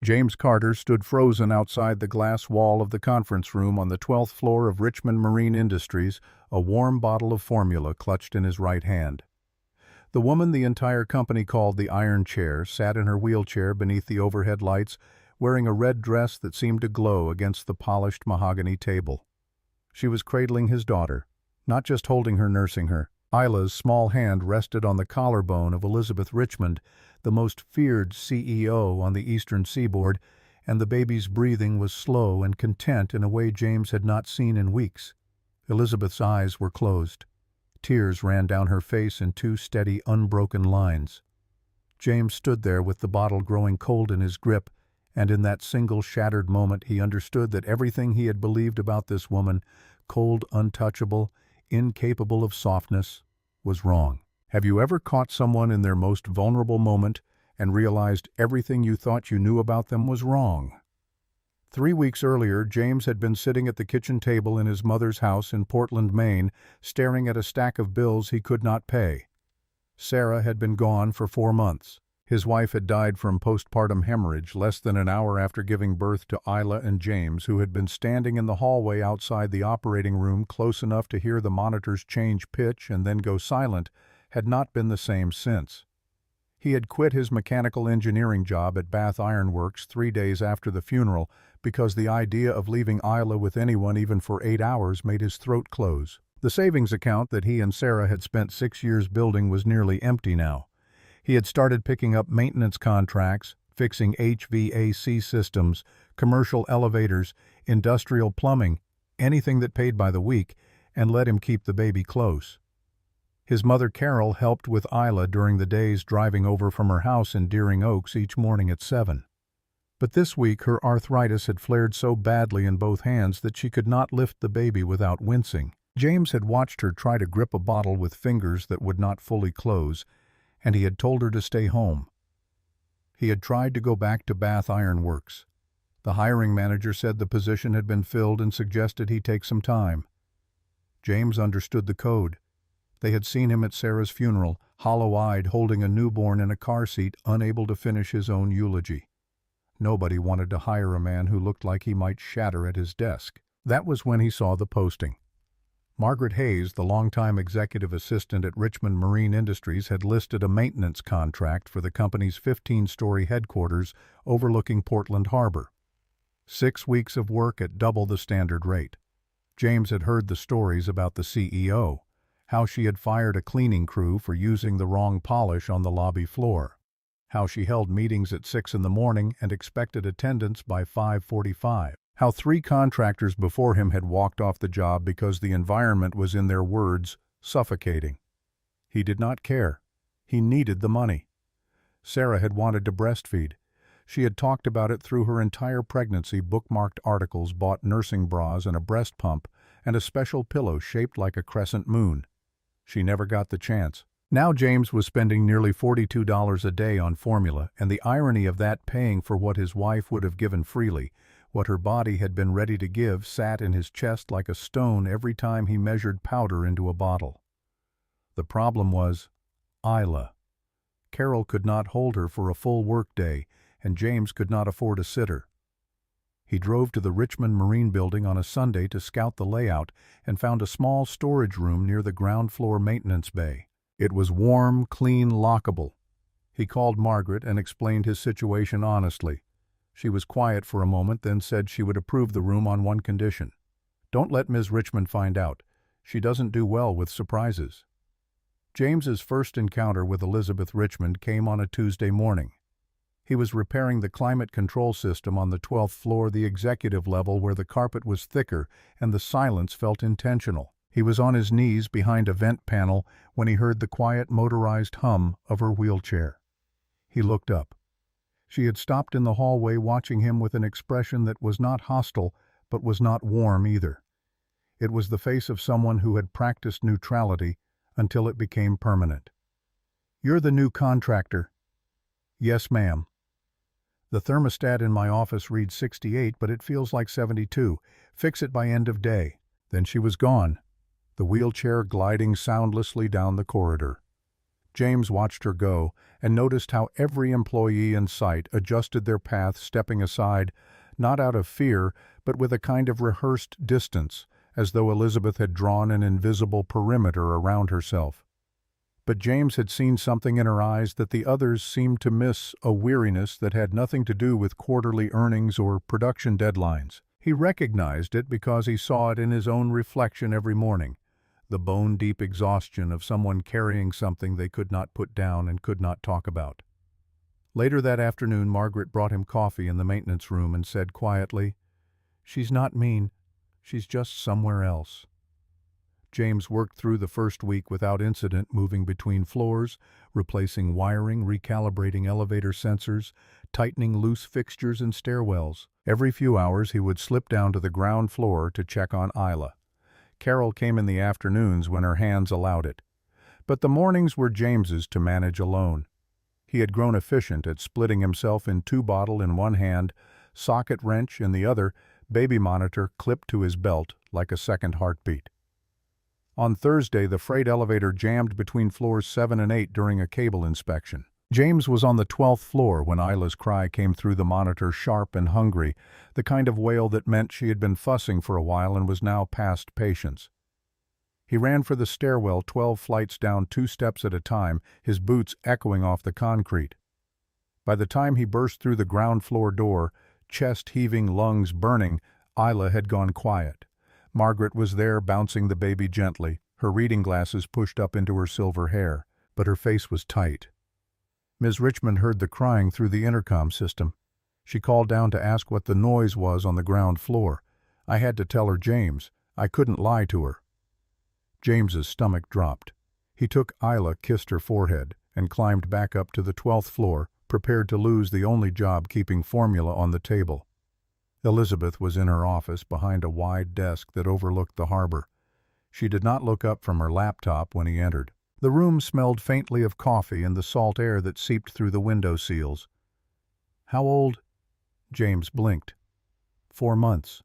James Carter stood frozen outside the glass wall of the conference room on the 12th floor of Richmond Marine Industries, a warm bottle of formula clutched in his right hand. The woman the entire company called the Iron Chair sat in her wheelchair beneath the overhead lights, wearing a red dress that seemed to glow against the polished mahogany table. She was cradling his daughter, not just holding her, nursing her. Isla's small hand rested on the collarbone of Elizabeth Richmond, the most feared CEO on the eastern seaboard, and the baby's breathing was slow and content in a way James had not seen in weeks. Elizabeth's eyes were closed. Tears ran down her face in two steady, unbroken lines. James stood there with the bottle growing cold in his grip, and in that single shattered moment he understood that everything he had believed about this woman, cold, untouchable, incapable of softness, was wrong. Have you ever caught someone in their most vulnerable moment and realized everything you thought you knew about them was wrong? 3 weeks earlier, James had been sitting at the kitchen table in his mother's house in Portland, Maine, staring at a stack of bills he could not pay. Sarah had been gone for 4 months. His wife had died from postpartum hemorrhage less than an hour after giving birth to Isla, and James, who had been standing in the hallway outside the operating room close enough to hear the monitors change pitch and then go silent, had not been the same since. He had quit his mechanical engineering job at Bath Iron Works 3 days after the funeral because the idea of leaving Isla with anyone even for 8 hours made his throat close. The savings account that he and Sarah had spent 6 years building was nearly empty now. He had started picking up maintenance contracts, fixing HVAC systems, commercial elevators, industrial plumbing, anything that paid by the week, and let him keep the baby close. His mother Carol helped with Isla during the days driving over from her house in Deering Oaks each morning at 7. But this week her arthritis had flared so badly in both hands that she could not lift the baby without wincing. James had watched her try to grip a bottle with fingers that would not fully close, and he had told her to stay home. He had tried to go back to Bath Iron Works. The hiring manager said the position had been filled and suggested he take some time. James understood the code. They had seen him at Sarah's funeral, hollow-eyed, holding a newborn in a car seat, unable to finish his own eulogy. Nobody wanted to hire a man who looked like he might shatter at his desk. That was when he saw the posting. Margaret Hayes, the longtime executive assistant at Richmond Marine Industries, had listed a maintenance contract for the company's 15-story headquarters overlooking Portland Harbor. 6 weeks of work at double the standard rate. James had heard the stories about the CEO, how she had fired a cleaning crew for using the wrong polish on the lobby floor, how she held meetings at 6 in the morning and expected attendance by 5:45. How 3 contractors before him had walked off the job because the environment was, in their words, suffocating. He did not care. He needed the money. Sarah had wanted to breastfeed. She had talked about it through her entire pregnancy, bookmarked articles, bought nursing bras and a breast pump, and a special pillow shaped like a crescent moon. She never got the chance. Now James was spending nearly $42 a day on formula, and the irony of that, paying for what his wife would have given freely, what her body had been ready to give, sat in his chest like a stone every time he measured powder into a bottle. The problem was Isla. Carol could not hold her for a full workday, and James could not afford a sitter. He drove to the Richmond Marine Building on a Sunday to scout the layout and found a small storage room near the ground floor maintenance bay. It was warm, clean, lockable. He called Margaret and explained his situation honestly. She was quiet for a moment, then said she would approve the room on one condition. "Don't let Ms. Richmond find out. She doesn't do well with surprises." James's first encounter with Elizabeth Richmond came on a Tuesday morning. He was repairing the climate control system on the 12th floor, the executive level, where the carpet was thicker and the silence felt intentional. He was on his knees behind a vent panel when he heard the quiet motorized hum of her wheelchair. He looked up. She had stopped in the hallway, watching him with an expression that was not hostile but was not warm either. It was the face of someone who had practiced neutrality until it became permanent. "You're the new contractor." "Yes, ma'am." "The thermostat in my office reads 68, but it feels like 72. Fix it by end of day." Then she was gone, the wheelchair gliding soundlessly down the corridor. James watched her go and noticed how every employee in sight adjusted their path, stepping aside, not out of fear, but with a kind of rehearsed distance, as though Elizabeth had drawn an invisible perimeter around herself. But James had seen something in her eyes that the others seemed to miss, a weariness that had nothing to do with quarterly earnings or production deadlines. He recognized it because he saw it in his own reflection every morning, the bone-deep exhaustion of someone carrying something they could not put down and could not talk about. Later that afternoon, Margaret brought him coffee in the maintenance room and said quietly, "She's not mean, she's just somewhere else." James worked through the first week without incident, moving between floors, replacing wiring, recalibrating elevator sensors, tightening loose fixtures and stairwells. Every few hours he would slip down to the ground floor to check on Isla. Carol came in the afternoons when her hands allowed it. But the mornings were James's to manage alone. He had grown efficient at splitting himself in two bottle in one hand, socket wrench in the other, baby monitor clipped to his belt like a second heartbeat. On Thursday, the freight elevator jammed between floors 7 and 8 during a cable inspection. James was on the 12th floor when Isla's cry came through the monitor, sharp and hungry, the kind of wail that meant she had been fussing for a while and was now past patience. He ran for the stairwell 12 flights down 2 steps at a time, his boots echoing off the concrete. By the time he burst through the ground floor door, chest heaving, lungs burning, Isla had gone quiet. Margaret was there, bouncing the baby gently, her reading glasses pushed up into her silver hair, but her face was tight. Ms. Richmond heard the crying through the intercom system. She called down to ask what the noise was on the ground floor. I had to tell her James. I couldn't lie to her. James's stomach dropped. He took Isla, kissed her forehead, and climbed back up to the 12th floor, prepared to lose the only job keeping formula on the table. Elizabeth was in her office behind a wide desk that overlooked the harbor. She did not look up from her laptop when he entered. The room smelled faintly of coffee and the salt air that seeped through the window seals. "How old?" James blinked. 4 months.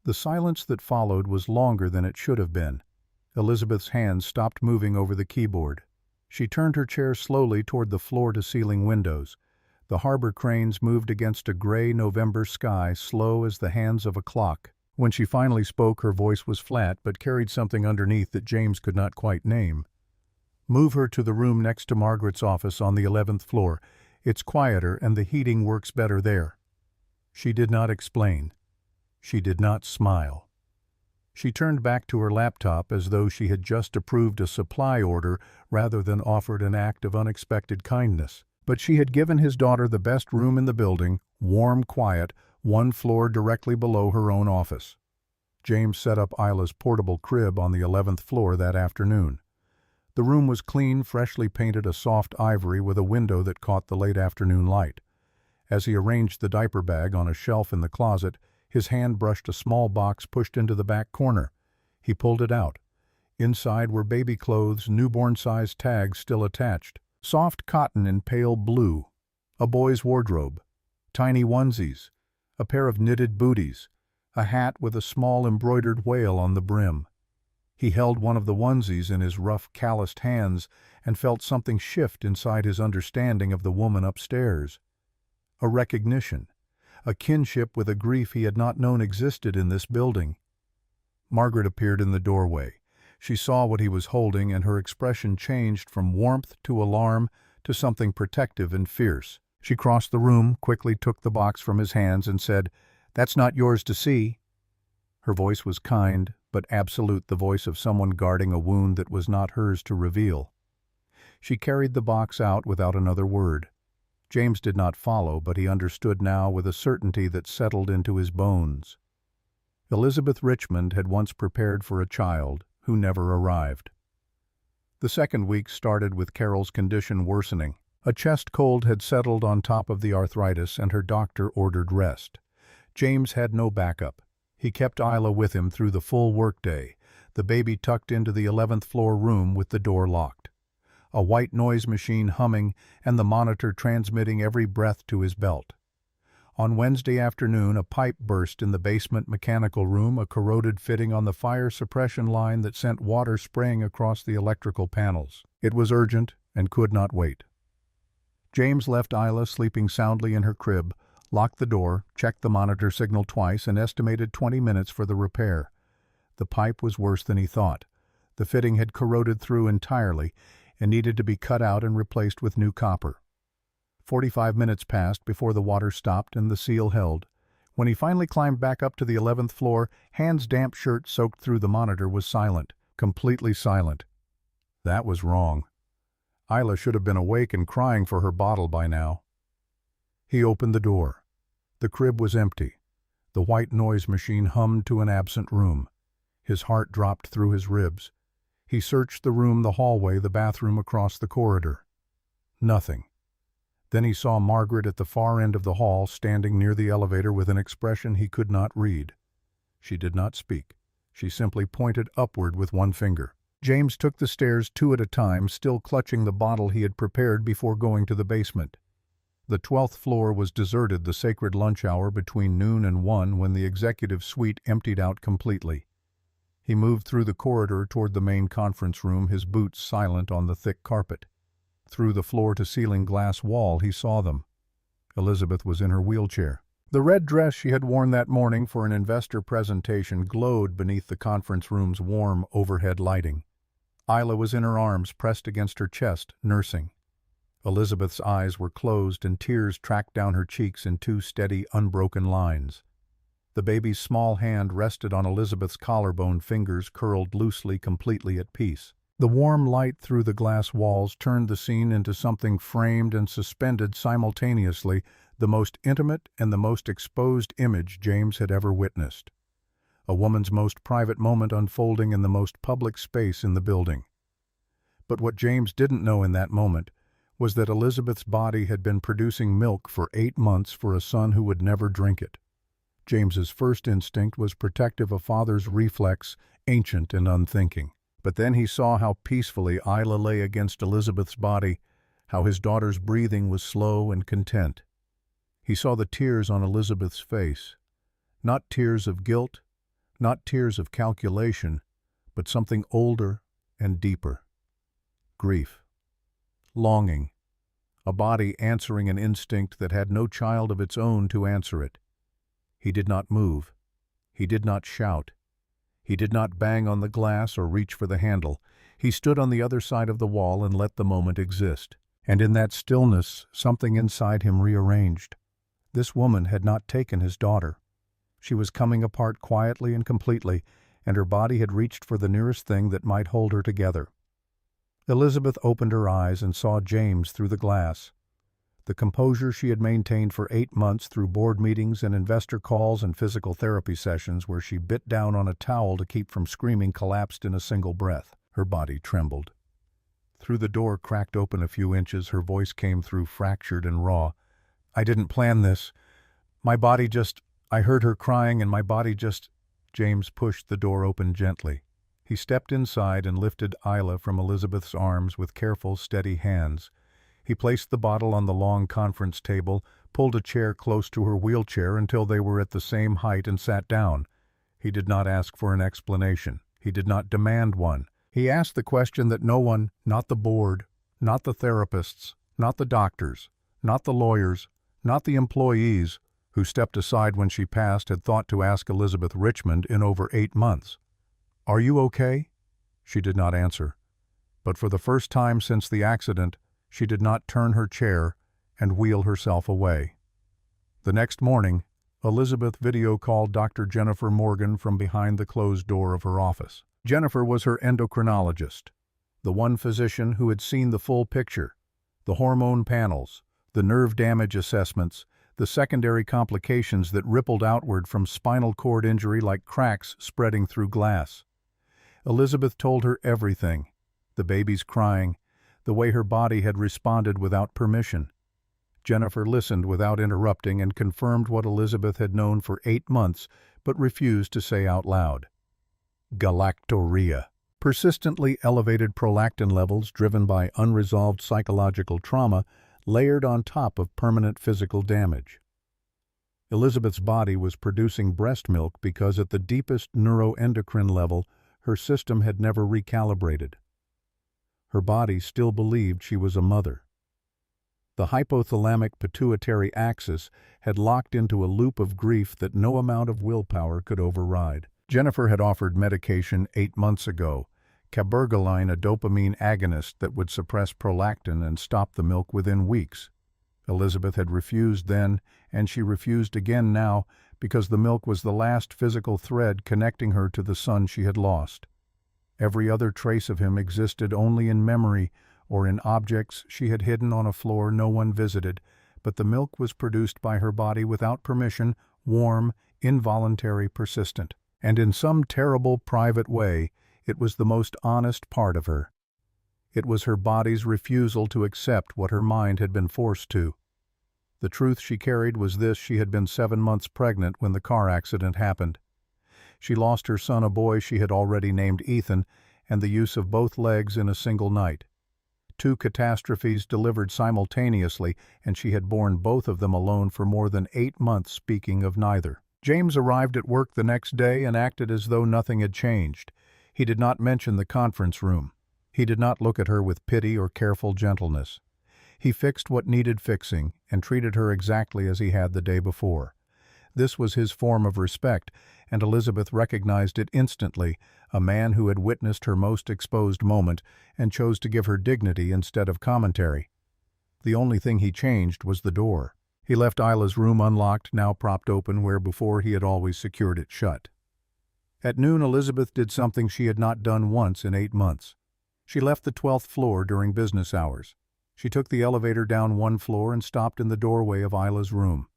The silence that followed was longer than it should have been. Elizabeth's hands stopped moving over the keyboard. She turned her chair slowly toward the floor-to-ceiling windows. The harbor cranes moved against a gray November sky, slow as the hands of a clock. When she finally spoke, her voice was flat but carried something underneath that James could not quite name. "Move her to the room next to Margaret's office on the 11th floor. It's quieter and the heating works better there." She did not explain. She did not smile. She turned back to her laptop as though she had just approved a supply order rather than offered an act of unexpected kindness. But she had given his daughter the best room in the building, warm, quiet, 1 floor directly below her own office. James set up Isla's portable crib on the 11th floor that afternoon. The room was clean, freshly painted a soft ivory with a window that caught the late afternoon light. As he arranged the diaper bag on a shelf in the closet, his hand brushed a small box pushed into the back corner. He pulled it out. Inside were baby clothes, newborn-sized tags still attached. Soft cotton in pale blue, a boy's wardrobe, tiny onesies, a pair of knitted booties, a hat with a small embroidered whale on the brim. He held one of the onesies in his rough, calloused hands and felt something shift inside his understanding of the woman upstairs. A recognition, a kinship with a grief he had not known existed in this building. Margaret appeared in the doorway. She saw what he was holding, and her expression changed from warmth to alarm to something protective and fierce. She crossed the room, quickly took the box from his hands, and said, "That's not yours to see." Her voice was kind, but absolute, the voice of someone guarding a wound that was not hers to reveal. She carried the box out without another word. James did not follow, but he understood now with a certainty that settled into his bones. Elizabeth Richmond had once prepared for a child who never arrived. The second week started with Carol's condition worsening. A chest cold had settled on top of the arthritis, and her doctor ordered rest. James had no backup. He kept Isla with him through the full workday, the baby tucked into the 11th floor room with the door locked. A white noise machine humming and the monitor transmitting every breath to his belt. On Wednesday afternoon, a pipe burst in the basement mechanical room, a corroded fitting on the fire suppression line that sent water spraying across the electrical panels. It was urgent, and could not wait. James left Isla sleeping soundly in her crib, locked the door, checked the monitor signal twice, and estimated 20 minutes for the repair. The pipe was worse than he thought. The fitting had corroded through entirely and needed to be cut out and replaced with new copper. 45 minutes passed before the water stopped and the seal held. When he finally climbed back up to the 11th floor, Hans' damp shirt soaked through the monitor was silent, completely silent. That was wrong. Isla should have been awake and crying for her bottle by now. He opened the door. The crib was empty. The white noise machine hummed to an absent room. His heart dropped through his ribs. He searched the room, the hallway, the bathroom across the corridor. Nothing. Then he saw Margaret at the far end of the hall, standing near the elevator with an expression he could not read. She did not speak. She simply pointed upward with one finger. James took the stairs 2 at a time, still clutching the bottle he had prepared before going to the basement. The 12th floor was deserted, the sacred lunch hour between noon and 1 when the executive suite emptied out completely. He moved through the corridor toward the main conference room, his boots silent on the thick carpet. Through the floor-to-ceiling glass wall he saw them. Elizabeth was in her wheelchair. The red dress she had worn that morning for an investor presentation glowed beneath the conference room's warm overhead lighting. Isla was in her arms, pressed against her chest, nursing. Elizabeth's eyes were closed and tears tracked down her cheeks in 2 steady, unbroken lines. The baby's small hand rested on Elizabeth's collarbone, fingers curled loosely, completely at peace. The warm light through the glass walls turned the scene into something framed and suspended simultaneously, the most intimate and the most exposed image James had ever witnessed. A woman's most private moment unfolding in the most public space in the building. But what James didn't know in that moment was that Elizabeth's body had been producing milk for 8 months for a son who would never drink it. James's first instinct was protective, a father's reflex, ancient and unthinking. But then he saw how peacefully Isla lay against Elizabeth's body, how his daughter's breathing was slow and content. He saw the tears on Elizabeth's face, not tears of guilt, not tears of calculation, but something older and deeper. Grief. Longing. A body answering an instinct that had no child of its own to answer it. He did not move. He did not shout. He did not bang on the glass or reach for the handle. He stood on the other side of the wall and let the moment exist. And in that stillness, something inside him rearranged. This woman had not taken his daughter. She was coming apart quietly and completely, and her body had reached for the nearest thing that might hold her together. Elizabeth opened her eyes and saw James through the glass. The composure she had maintained for 8 months through board meetings and investor calls and physical therapy sessions where she bit down on a towel to keep from screaming collapsed in a single breath. Her body trembled. Through the door cracked open a few inches, her voice came through fractured and raw. "I didn't plan this. My body just... I heard her crying and my body just..." James pushed the door open gently. He stepped inside and lifted Isla from Elizabeth's arms with careful, steady hands. He placed the bottle on the long conference table, pulled a chair close to her wheelchair until they were at the same height and sat down. He did not ask for an explanation. He did not demand one. He asked the question that no one, not the board, not the therapists, not the doctors, not the lawyers, not the employees, who stepped aside when she passed, had thought to ask Elizabeth Richmond in over 8 months. "Are you okay?" She did not answer. But for the first time since the accident, she did not turn her chair and wheel herself away. The next morning, Elizabeth video called Dr. Jennifer Morgan from behind the closed door of her office. Jennifer was her endocrinologist, the one physician who had seen the full picture, the hormone panels, the nerve damage assessments, the secondary complications that rippled outward from spinal cord injury like cracks spreading through glass. Elizabeth told her everything, the baby's crying, the way her body had responded without permission. Jennifer listened without interrupting and confirmed what Elizabeth had known for 8 months but refused to say out loud. Galactorrhea. Persistently elevated prolactin levels driven by unresolved psychological trauma layered on top of permanent physical damage. Elizabeth's body was producing breast milk because at the deepest neuroendocrine level, her system had never recalibrated. Her body still believed she was a mother. The hypothalamic-pituitary axis had locked into a loop of grief that no amount of willpower could override. Jennifer had offered medication 8 months ago, cabergoline, a dopamine agonist that would suppress prolactin and stop the milk within weeks. Elizabeth had refused then, and she refused again now, because the milk was the last physical thread connecting her to the son she had lost. Every other trace of him existed only in memory or in objects she had hidden on a floor no one visited, but the milk was produced by her body without permission, warm, involuntary, persistent. And in some terrible private way, it was the most honest part of her. It was her body's refusal to accept what her mind had been forced to. The truth she carried was this: she had been 7 months pregnant when the car accident happened. She lost her son, a boy she had already named Ethan, and the use of both legs in a single night. 2 catastrophes delivered simultaneously, and she had borne both of them alone for more than 8 months, speaking of neither. James arrived at work the next day and acted as though nothing had changed. He did not mention the conference room. He did not look at her with pity or careful gentleness. He fixed what needed fixing and treated her exactly as he had the day before. This was his form of respect, and Elizabeth recognized it instantly, a man who had witnessed her most exposed moment and chose to give her dignity instead of commentary. The only thing he changed was the door. He left Isla's room unlocked, now propped open where before he had always secured it shut. At noon, Elizabeth did something she had not done once in 8 months. She left the 12th floor during business hours. She took the elevator down 1 floor and stopped in the doorway of Isla's room.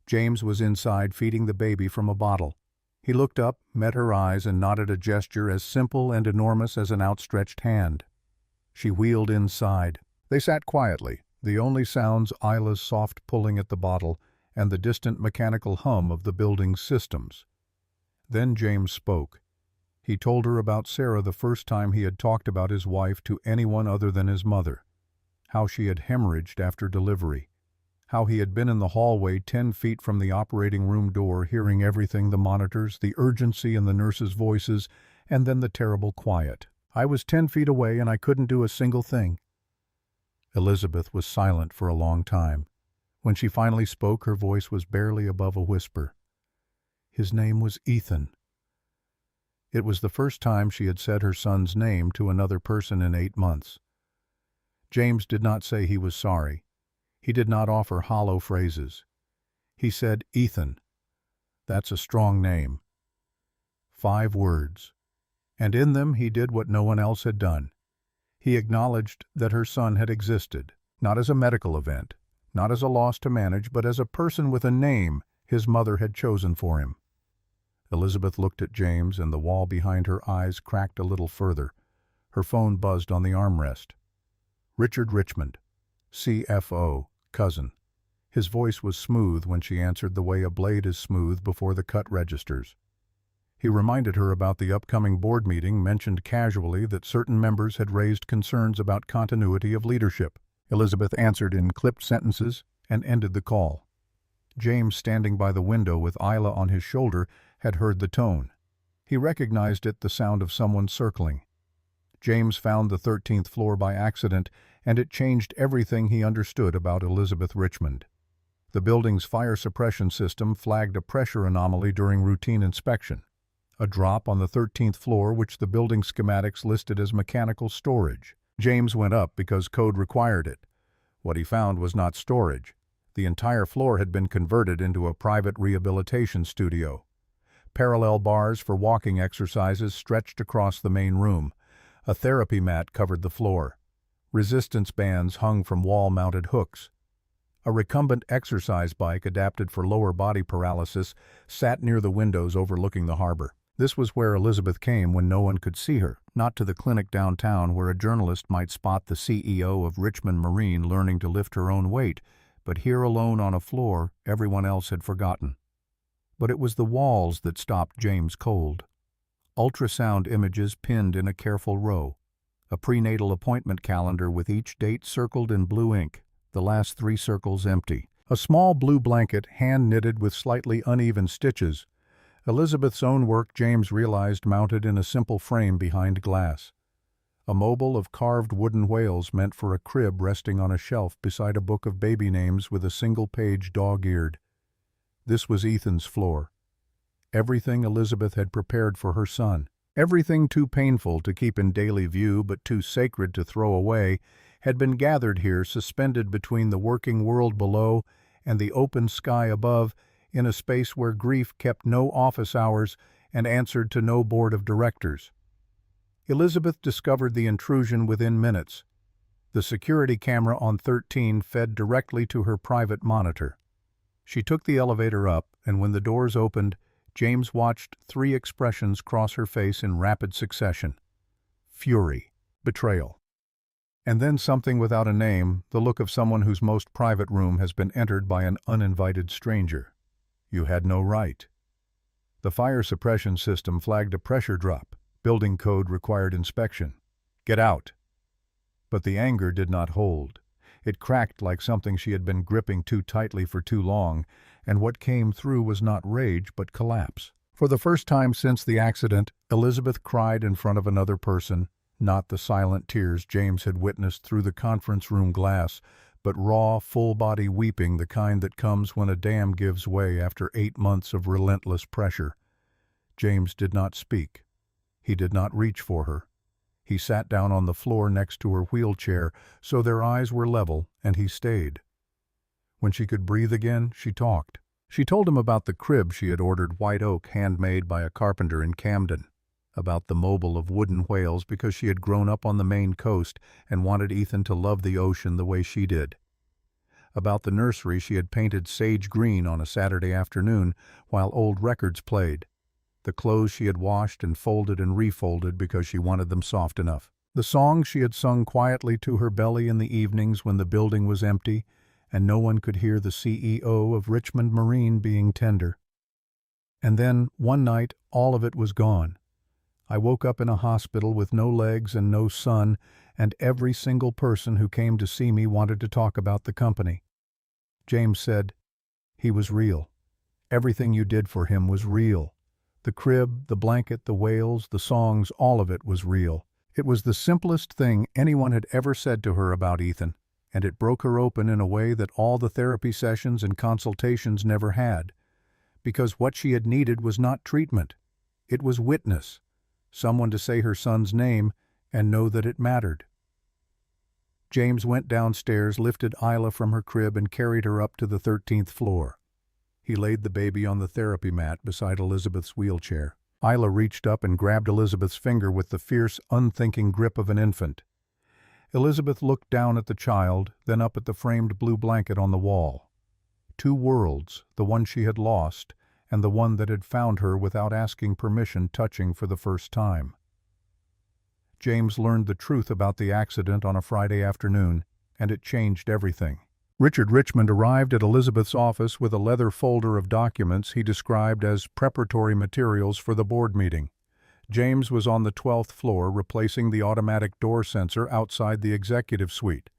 James was inside feeding the baby from a bottle. He looked up, met her eyes, and nodded a gesture as simple and enormous as an outstretched hand. She wheeled inside. They sat quietly, the only sounds Isla's soft pulling at the bottle and the distant mechanical hum of the building's systems. Then James spoke. He told her about Sarah, the first time he had talked about his wife to anyone other than his mother. How she had hemorrhaged after delivery. How he had been in the hallway 10 feet from the operating room door, hearing everything, the monitors, the urgency in the nurses' voices, and then the terrible quiet. I was 10 feet away and I couldn't do a single thing. Elizabeth was silent for a long time. When she finally spoke, her voice was barely above a whisper. His name was Ethan. It was the first time she had said her son's name to another person in 8 months. James did not say he was sorry. He did not offer hollow phrases. He said, "Ethan. That's a strong name." 5 words. And in them he did what no one else had done. He acknowledged that her son had existed, not as a medical event, not as a loss to manage, but as a person with a name his mother had chosen for him. Elizabeth looked at James, and the wall behind her eyes cracked a little further. Her phone buzzed on the armrest. Richard Richmond, CFO, cousin. His voice was smooth when she answered, the way a blade is smooth before the cut registers. He reminded her about the upcoming board meeting, mentioned casually that certain members had raised concerns about continuity of leadership. Elizabeth answered in clipped sentences and ended the call. James, standing by the window with Isla on his shoulder, had heard the tone. He recognized it, the sound of someone circling. James found the 13th floor by accident, and it changed everything he understood about Elizabeth Richmond. The building's fire suppression system flagged a pressure anomaly during routine inspection. A drop on the 13th floor, which the building schematics listed as mechanical storage. James went up because code required it. What he found was not storage. The entire floor had been converted into a private rehabilitation studio. Parallel bars for walking exercises stretched across the main room. A therapy mat covered the floor. Resistance bands hung from wall-mounted hooks. A recumbent exercise bike adapted for lower body paralysis sat near the windows overlooking the harbor. This was where Elizabeth came when no one could see her, not to the clinic downtown where a journalist might spot the CEO of Richmond Marine learning to lift her own weight, but here alone on a floor everyone else had forgotten. But it was the walls that stopped James cold. Ultrasound images pinned in a careful row. A prenatal appointment calendar with each date circled in blue ink, the last 3 circles empty. A small blue blanket, hand-knitted with slightly uneven stitches. Elizabeth's own work, James realized, mounted in a simple frame behind glass. a mobile of carved wooden whales meant for a crib resting on a shelf beside a book of baby names with a single page dog-eared. This was Ethan's floor. Everything Elizabeth had prepared for her son, everything too painful to keep in daily view but too sacred to throw away, had been gathered here, suspended between the working world below and the open sky above, in a space where grief kept no office hours and answered to no board of directors. Elizabeth discovered the intrusion within minutes. The security camera on 13 fed directly to her private monitor. She took the elevator up, and when the doors opened, James watched 3 expressions cross her face in rapid succession: fury, betrayal, and then something without a name, the look of someone whose most private room has been entered by an uninvited stranger. You had no right. The fire suppression system flagged a pressure drop. Building code required inspection. Get out. But the anger did not hold. It cracked like something she had been gripping too tightly for too long, and what came through was not rage but collapse. For the first time since the accident, Elizabeth cried in front of another person, not the silent tears James had witnessed through the conference room glass, but raw, full-body weeping, the kind that comes when a dam gives way after 8 months of relentless pressure. James did not speak. He did not reach for her. He sat down on the floor next to her wheelchair, so their eyes were level, and he stayed. When she could breathe again, she talked. She told him about the crib she had ordered, white oak, handmade by a carpenter in Camden, about the mobile of wooden whales because she had grown up on the Maine coast and wanted Ethan to love the ocean the way she did, about the nursery she had painted sage green on a Saturday afternoon while old records played, the clothes she had washed and folded and refolded because she wanted them soft enough, the songs she had sung quietly to her belly in the evenings when the building was empty and no one could hear the CEO of Richmond Marine being tender. And then, one night, all of it was gone. I woke up in a hospital with no legs and no son, and every single person who came to see me wanted to talk about the company. James said, "He was real. Everything you did for him was real. The crib, the blanket, the whales, the songs, all of it was real." It was the simplest thing anyone had ever said to her about Ethan, and it broke her open in a way that all the therapy sessions and consultations never had. Because what she had needed was not treatment. It was witness. Someone to say her son's name and know that it mattered. James went downstairs, lifted Isla from her crib, and carried her up to the 13th floor. He laid the baby on the therapy mat beside Elizabeth's wheelchair. Isla reached up and grabbed Elizabeth's finger with the fierce, unthinking grip of an infant. Elizabeth looked down at the child, then up at the framed blue blanket on the wall. 2 worlds, the one she had lost, and the one that had found her without asking permission, touching for the first time. James learned the truth about the accident on a Friday afternoon, and it changed everything. Richard Richmond arrived at Elizabeth's office with a leather folder of documents he described as preparatory materials for the board meeting. James was on the 12th floor replacing the automatic door sensor outside the executive suite.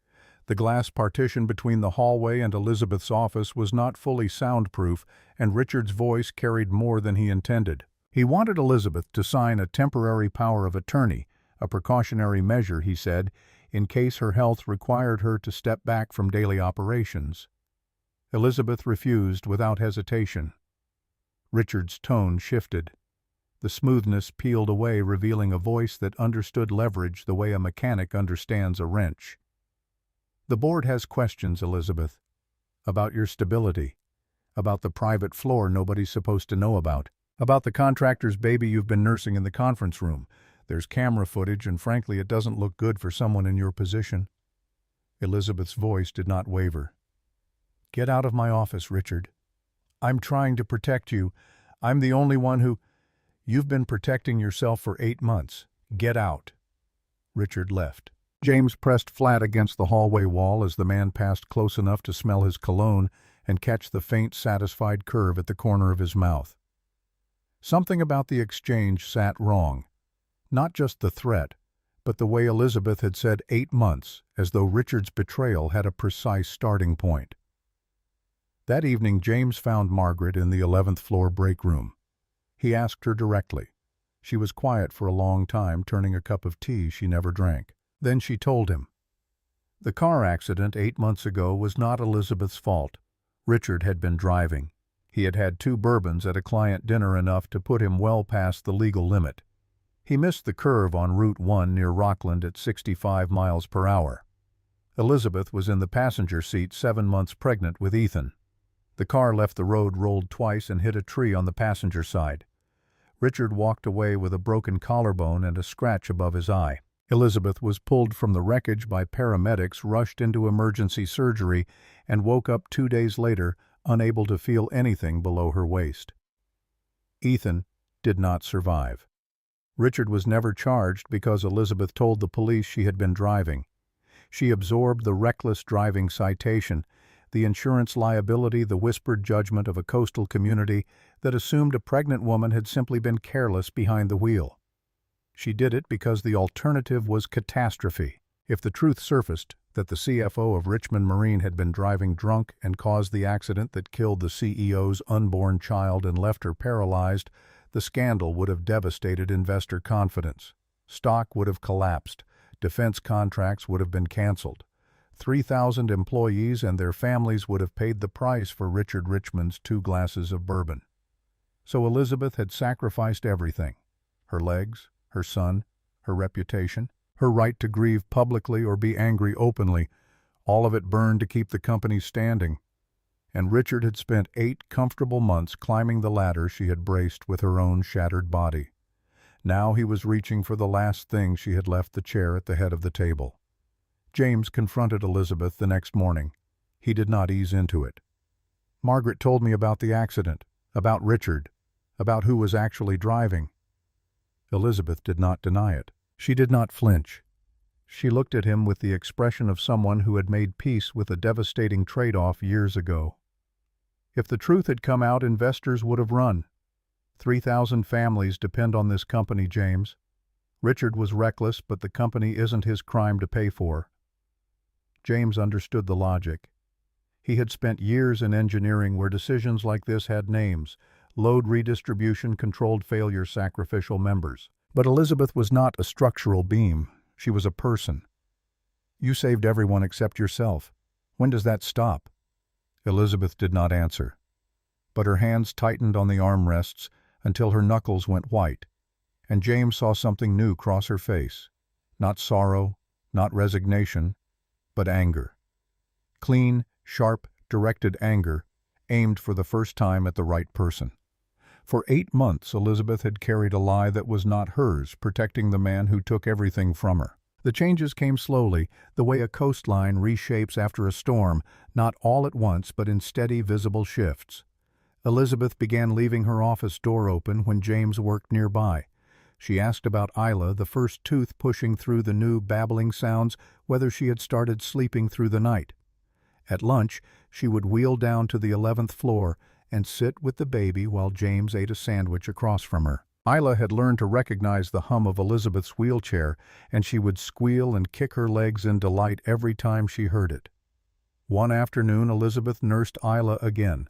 The glass partition between the hallway and Elizabeth's office was not fully soundproof, and Richard's voice carried more than he intended. He wanted Elizabeth to sign a temporary power of attorney, a precautionary measure, he said, in case her health required her to step back from daily operations. Elizabeth refused without hesitation. Richard's tone shifted. The smoothness peeled away, revealing a voice that understood leverage the way a mechanic understands a wrench. "The board has questions, Elizabeth. About your stability. About the private floor nobody's supposed to know about. About the contractor's baby you've been nursing in the conference room. There's camera footage, and frankly, it doesn't look good for someone in your position." Elizabeth's voice did not waver. "Get out of my office, Richard. I'm trying to protect you. I'm the only one who... You've been protecting yourself for 8 months. Get out." Richard left. James pressed flat against the hallway wall as the man passed close enough to smell his cologne and catch the faint, satisfied curve at the corner of his mouth. Something about the exchange sat wrong. Not just the threat, but the way Elizabeth had said 8 months, as though Richard's betrayal had a precise starting point. That evening, James found Margaret in the 11th floor break room. He asked her directly. She was quiet for a long time, turning a cup of tea she never drank. Then she told him. The car accident 8 months ago was not Elizabeth's fault. Richard had been driving. He had had 2 bourbons at a client dinner, enough to put him well past the legal limit. He missed the curve on Route 1 near Rockland at 65 miles per hour. Elizabeth was in the passenger seat, 7 months pregnant with Ethan. The car left the road, rolled twice, and hit a tree on the passenger side. Richard walked away with a broken collarbone and a scratch above his eye. Elizabeth was pulled from the wreckage by paramedics, rushed into emergency surgery, and woke up 2 days later, unable to feel anything below her waist. Ethan did not survive. Richard was never charged because Elizabeth told the police she had been driving. She absorbed the reckless driving citation, the insurance liability, the whispered judgment of a coastal community that assumed a pregnant woman had simply been careless behind the wheel. She did it because the alternative was catastrophe. If the truth surfaced that the CFO of Richmond Marine had been driving drunk and caused the accident that killed the CEO's unborn child and left her paralyzed, the scandal would have devastated investor confidence. Stock would have collapsed. Defense contracts would have been canceled. 3,000 employees and their families would have paid the price for Richard Richmond's 2 glasses of bourbon. So Elizabeth had sacrificed everything: her legs, her son, her reputation, her right to grieve publicly or be angry openly. All of it burned to keep the company standing. And Richard had spent 8 comfortable months climbing the ladder she had braced with her own shattered body. Now he was reaching for the last thing she had left: the chair at the head of the table. James confronted Elizabeth the next morning. He did not ease into it. "Margaret told me about the accident, about Richard, about who was actually driving." Elizabeth did not deny it. She did not flinch. She looked at him with the expression of someone who had made peace with a devastating trade-off years ago. If the truth had come out, investors would have run. 3,000 families depend on this company, James. Richard was reckless, but the company isn't his crime to pay for. James understood the logic. He had spent years in engineering where decisions like this had names: load redistribution, controlled failure, sacrificial members. But Elizabeth was not a structural beam. She was a person. "You saved everyone except yourself. When does that stop?" Elizabeth did not answer, but her hands tightened on the armrests until her knuckles went white, and James saw something new cross her face. Not sorrow, not resignation, but anger. Clean, sharp, directed anger, aimed for the first time at the right person. For 8 months, Elizabeth had carried a lie that was not hers, protecting the man who took everything from her. The changes came slowly, the way a coastline reshapes after a storm, not all at once but in steady, visible shifts. Elizabeth began leaving her office door open when James worked nearby. She asked about Isla, the first tooth pushing through the new babbling sounds, whether she had started sleeping through the night. At lunch, she would wheel down to the 11th floor and sit with the baby while James ate a sandwich across from her. Isla had learned to recognize the hum of Elizabeth's wheelchair, and she would squeal and kick her legs in delight every time she heard it. One afternoon, Elizabeth nursed Isla again.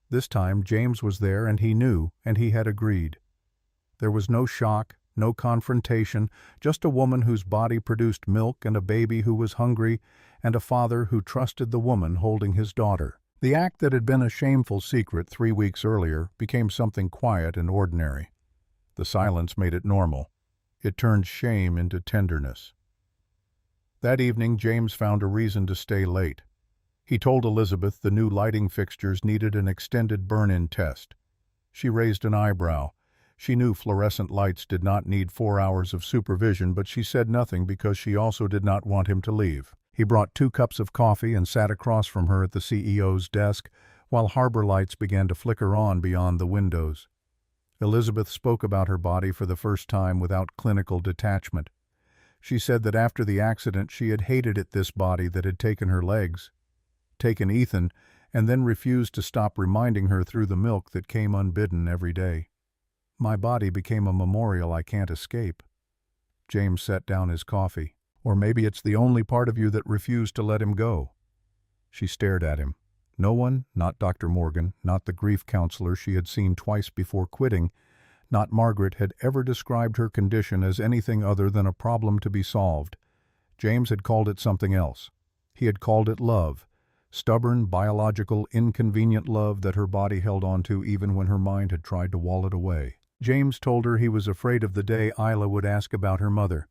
This time, James was there, and he knew, and he had agreed. There was no shock, no confrontation, just a woman whose body produced milk and a baby who was hungry, and a father who trusted the woman holding his daughter. The act that had been a shameful secret 3 weeks earlier became something quiet and ordinary. The silence made it normal. It turned shame into tenderness. That evening, James found a reason to stay late. He told Elizabeth the new lighting fixtures needed an extended burn-in test. She raised an eyebrow. She knew fluorescent lights did not need 4 hours of supervision, but she said nothing because she also did not want him to leave. He brought 2 cups of coffee and sat across from her at the CEO's desk, while harbor lights began to flicker on beyond the windows. Elizabeth spoke about her body for the first time without clinical detachment. She said that after the accident she had hated it, this body that had taken her legs, taken Ethan, and then refused to stop reminding her through the milk that came unbidden every day. "My body became a memorial I can't escape." James set down his coffee. "Or maybe it's the only part of you that refused to let him go." She stared at him. No one, not Dr. Morgan, not the grief counselor she had seen twice before quitting, Not Margaret had ever described her condition as anything other than a problem to be solved. James had called it something else. He had called it love. Stubborn, biological, inconvenient love that her body held on to even when her mind had tried to wall it away. James told her he was afraid of the day Isla would ask about her mother.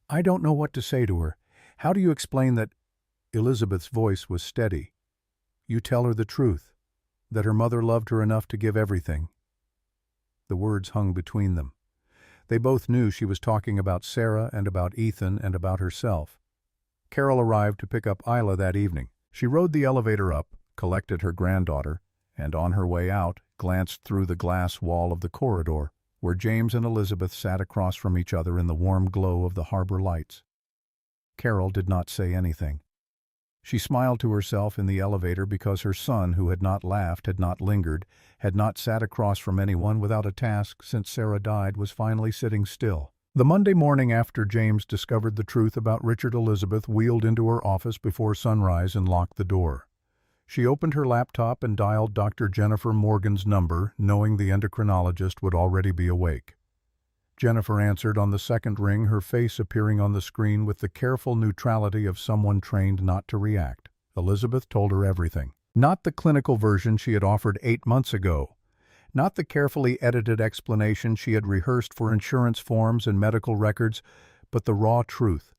"I don't know what to say to her. How do you explain that—" Elizabeth's voice was steady. "You tell her the truth, that her mother loved her enough to give everything." The words hung between them. They both knew she was talking about Sarah and about Ethan and about herself. Carol arrived to pick up Isla that evening. She rode the elevator up, collected her granddaughter, and on her way out, glanced through the glass wall of the corridor, where James and Elizabeth sat across from each other in the warm glow of the harbor lights. Carol did not say anything. She smiled to herself in the elevator because her son, who had not laughed, had not lingered, had not sat across from anyone without a task since Sarah died, was finally sitting still. The Monday morning after James discovered the truth about Richard, Elizabeth wheeled into her office before sunrise and locked the door. She opened her laptop and dialed Dr. Jennifer Morgan's number, knowing the endocrinologist would already be awake. Jennifer answered on the second ring, her face appearing on the screen with the careful neutrality of someone trained not to react. Elizabeth told her everything. Not the clinical version she had offered 8 months ago. Not the carefully edited explanation she had rehearsed for insurance forms and medical records, but the raw truth.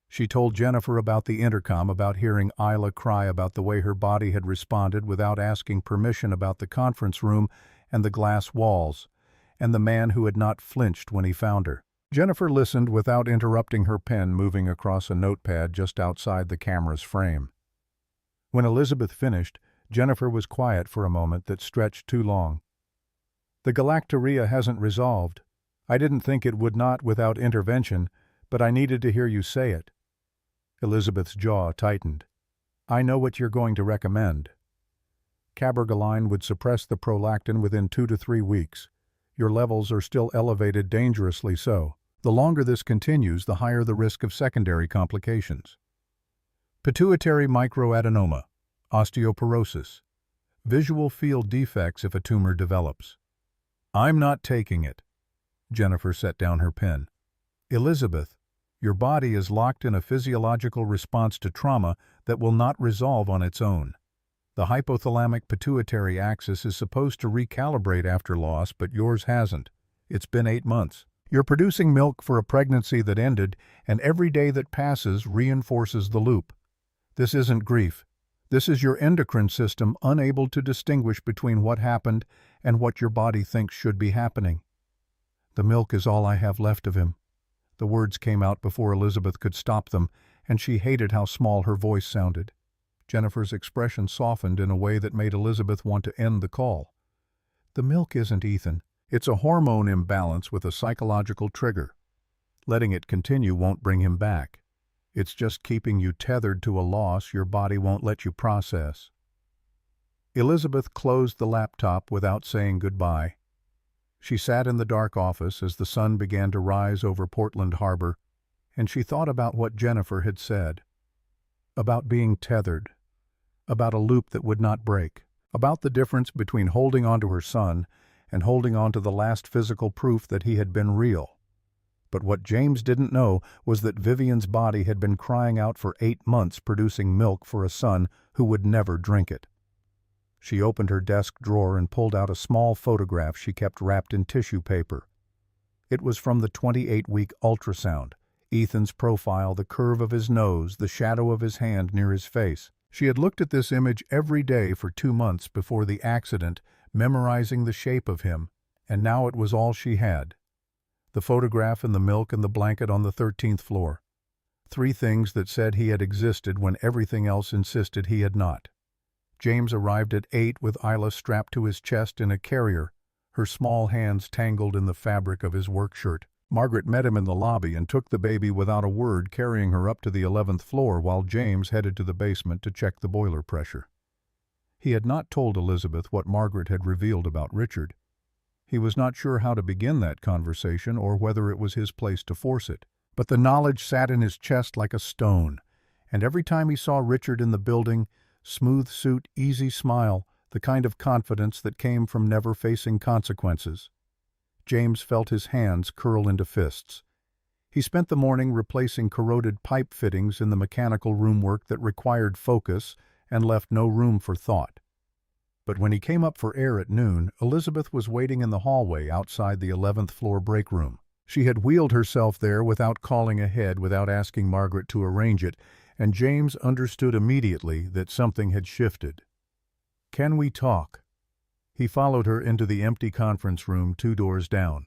She told Jennifer about the intercom, about hearing Isla cry about the way her body had responded without asking permission, about the conference room and the glass walls, and the man who had not flinched when he found her. Jennifer listened without interrupting her pen moving across a notepad just outside the camera's frame. When Elizabeth finished, Jennifer was quiet for a moment that stretched too long. "The galactorrhea hasn't resolved. I didn't think it would not without intervention, but I needed to hear you say it." Elizabeth's jaw tightened. "I know what you're going to recommend. Cabergoline would suppress the prolactin within 2 to 3 weeks. Your levels are still elevated, dangerously so. The longer this continues, the higher the risk of secondary complications. Pituitary microadenoma, osteoporosis, visual field defects if a tumor develops." "I'm not taking it." Jennifer set down her pen. "Elizabeth, your body is locked in a physiological response to trauma that will not resolve on its own. The hypothalamic-pituitary axis is supposed to recalibrate after loss, but yours hasn't. It's been 8 months. You're producing milk for a pregnancy that ended, and every day that passes reinforces the loop. This isn't grief. This is your endocrine system unable to distinguish between what happened and what your body thinks should be happening. The milk is all I have left of him." The words came out before Elizabeth could stop them, and she hated how small her voice sounded. Jennifer's expression softened in a way that made Elizabeth want to end the call. "The milk isn't Ethan. It's a hormone imbalance with a psychological trigger. Letting it continue won't bring him back. It's just keeping you tethered to a loss your body won't let you process." Elizabeth closed the laptop without saying goodbye. She sat in the dark office as the sun began to rise over Portland Harbor, and she thought about what Jennifer had said. About being tethered. About a loop that would not break. About the difference between holding on to her son and holding on to the last physical proof that he had been real. But what James didn't know was that Vivian's body had been crying out for 8 months, producing milk for a son who would never drink it. She opened her desk drawer and pulled out a small photograph she kept wrapped in tissue paper. It was from the 28-week ultrasound. Ethan's profile, the curve of his nose, the shadow of his hand near his face. She had looked at this image every day for 2 months before the accident, memorizing the shape of him, and now it was all she had. The photograph and the milk and the blanket on the 13th floor. 3 things that said he had existed when everything else insisted he had not. James arrived at 8 with Isla strapped to his chest in a carrier, her small hands tangled in the fabric of his work shirt. Margaret met him in the lobby and took the baby without a word, carrying her up to the 11th floor while James headed to the basement to check the boiler pressure. He had not told Elizabeth what Margaret had revealed about Richard. He was not sure how to begin that conversation or whether it was his place to force it. But the knowledge sat in his chest like a stone, and every time he saw Richard in the building, smooth suit, easy smile, the kind of confidence that came from never facing consequences. James felt his hands curl into fists. He spent the morning replacing corroded pipe fittings in the mechanical roomwork that required focus and left no room for thought. But when he came up for air at noon, Elizabeth was waiting in the hallway outside the 11th floor break room. She had wheeled herself there without calling ahead, without asking Margaret to arrange it, and James understood immediately that something had shifted. "Can we talk?" He followed her into the empty conference room 2 doors down.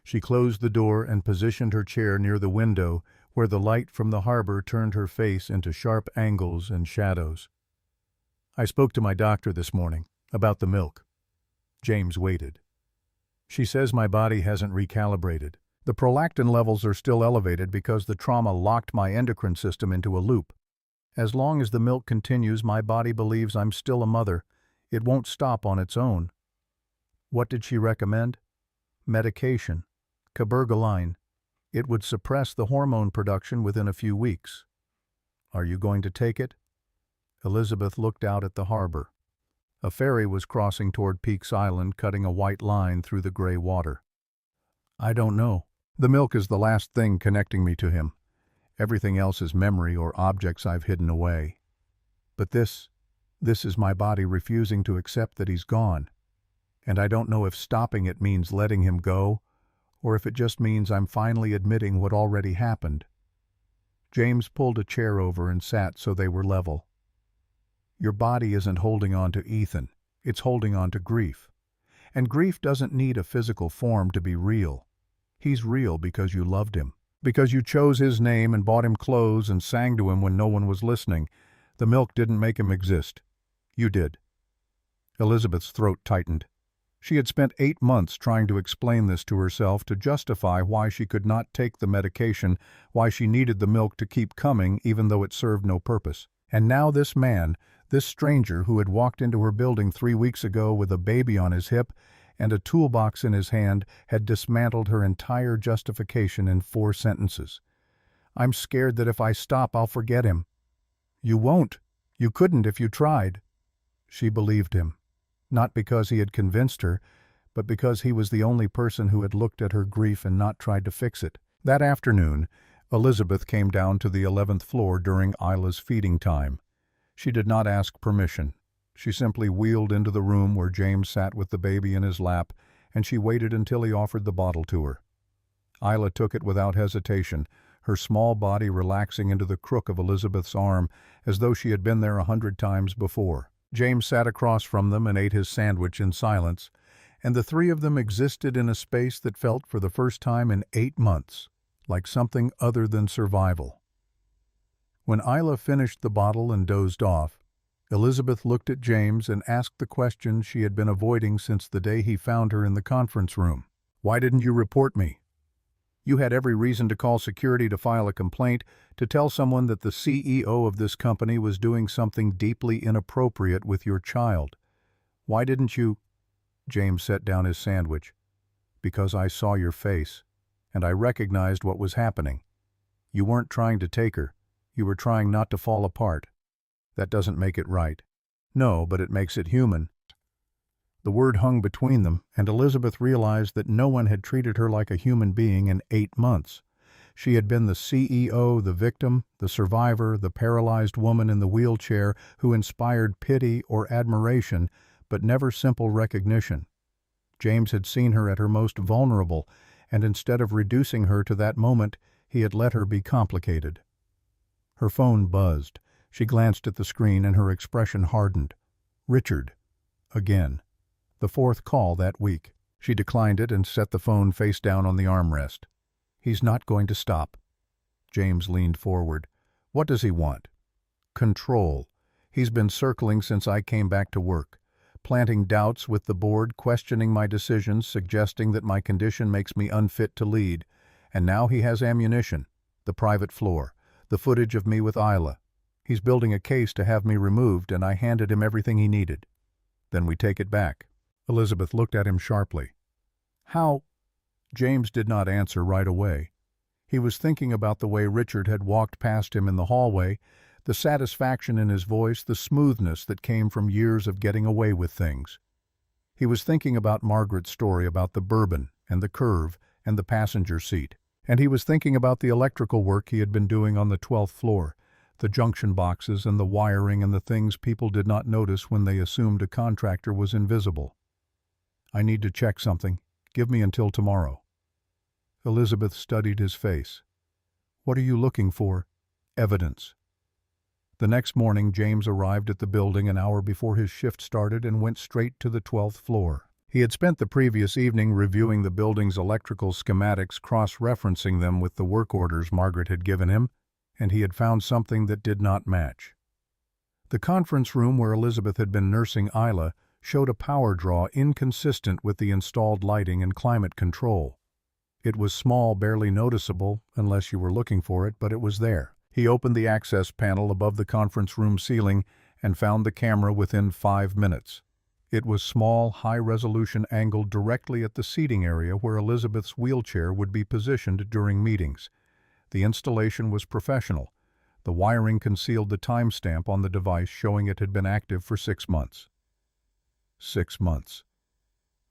She closed the door and positioned her chair near the window, where the light from the harbor turned her face into sharp angles and shadows. "I spoke to my doctor this morning, about the milk." James waited. "She says my body hasn't recalibrated. The prolactin levels are still elevated because the trauma locked my endocrine system into a loop. As long as the milk continues, my body believes I'm still a mother. It won't stop on its own." What did she recommend? Medication. Cabergoline. It would suppress the hormone production within a few weeks. "Are you going to take it?" Elizabeth looked out at the harbor. A ferry was crossing toward Peaks Island, cutting a white line through the gray water. "I don't know. The milk is the last thing connecting me to him. Everything else is memory or objects I've hidden away. But this is my body refusing to accept that he's gone. And I don't know if stopping it means letting him go, or if it just means I'm finally admitting what already happened." James pulled a chair over and sat so they were level. "Your body isn't holding on to Ethan. It's holding on to grief. And grief doesn't need a physical form to be real. He's real because you loved him, because you chose his name and bought him clothes and sang to him when no one was listening. The milk didn't make him exist. You did." Elizabeth's throat tightened. She had spent 8 months trying to explain this to herself, to justify why she could not take the medication, why she needed the milk to keep coming even though it served no purpose. And now this man, this stranger who had walked into her building 3 weeks ago with a baby on his hip and a toolbox in his hand, had dismantled her entire justification in 4 sentences. "I'm scared that if I stop, I'll forget him." "You won't. You couldn't if you tried." She believed him, not because he had convinced her, but because he was the only person who had looked at her grief and not tried to fix it. That afternoon, Elizabeth came down to the 11th floor during Isla's feeding time. She did not ask permission. She simply wheeled into the room where James sat with the baby in his lap, and she waited until he offered the bottle to her. Isla took it without hesitation, her small body relaxing into the crook of Elizabeth's arm as though she had been there 100 times before. James sat across from them and ate his sandwich in silence, and the 3 of them existed in a space that felt, for the first time in 8 months, like something other than survival. When Isla finished the bottle and dozed off, Elizabeth looked at James and asked the question she had been avoiding since the day he found her in the conference room. "Why didn't you report me? You had every reason to call security, to file a complaint, to tell someone that the CEO of this company was doing something deeply inappropriate with your child. Why didn't you?" James set down his sandwich. "Because I saw your face, and I recognized what was happening. You weren't trying to take her. You were trying not to fall apart. That doesn't make it right." "No, but it makes it human." The word hung between them, and Elizabeth realized that no one had treated her like a human being in 8 months. She had been the CEO, the victim, the survivor, the paralyzed woman in the wheelchair who inspired pity or admiration, but never simple recognition. James had seen her at her most vulnerable, and instead of reducing her to that moment, he had let her be complicated. Her phone buzzed. She glanced at the screen and her expression hardened. Richard. Again. The 4th call that week. She declined it and set the phone face down on the armrest. "He's not going to stop." James leaned forward. "What does he want?" "Control. He's been circling since I came back to work, planting doubts with the board, questioning my decisions, suggesting that my condition makes me unfit to lead. And now he has ammunition. The private floor. The footage of me with Isla. He's building a case to have me removed, and I handed him everything he needed." "Then we take it back." Elizabeth looked at him sharply. "How?" James did not answer right away. He was thinking about the way Richard had walked past him in the hallway, the satisfaction in his voice, the smoothness that came from years of getting away with things. He was thinking about Margaret's story about the bourbon, and the curve, and the passenger seat. And he was thinking about the electrical work he had been doing on the 12th floor, the junction boxes and the wiring and the things people did not notice when they assumed a contractor was invisible. "I need to check something. Give me until tomorrow." Elizabeth studied his face. "What are you looking for?" "Evidence." The next morning, James arrived at the building an hour before his shift started and went straight to the 12th floor. He had spent the previous evening reviewing the building's electrical schematics, cross-referencing them with the work orders Margaret had given him, and he had found something that did not match. The conference room where Elizabeth had been nursing Isla showed a power draw inconsistent with the installed lighting and climate control. It was small, barely noticeable, unless you were looking for it, but it was there. He opened the access panel above the conference room ceiling and found the camera within 5 minutes. It was small, high-resolution, angled directly at the seating area where Elizabeth's wheelchair would be positioned during meetings. The installation was professional. The wiring concealed the timestamp on the device showing it had been active for 6 months. 6 months.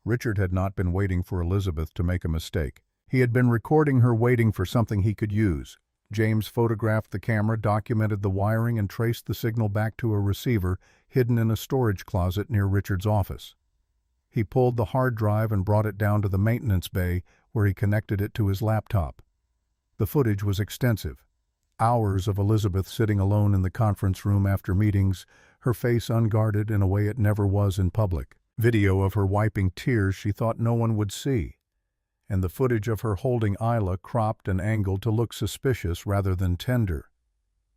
Richard had not been waiting for Elizabeth to make a mistake. He had been recording her waiting for something he could use. James photographed the camera, documented the wiring, and traced the signal back to a receiver hidden in a storage closet near Richard's office. He pulled the hard drive and brought it down to the maintenance bay, where he connected it to his laptop. The footage was extensive. Hours of Elizabeth sitting alone in the conference room after meetings, her face unguarded in a way it never was in public. Video of her wiping tears she thought no one would see. And the footage of her holding Isla cropped and angled to look suspicious rather than tender.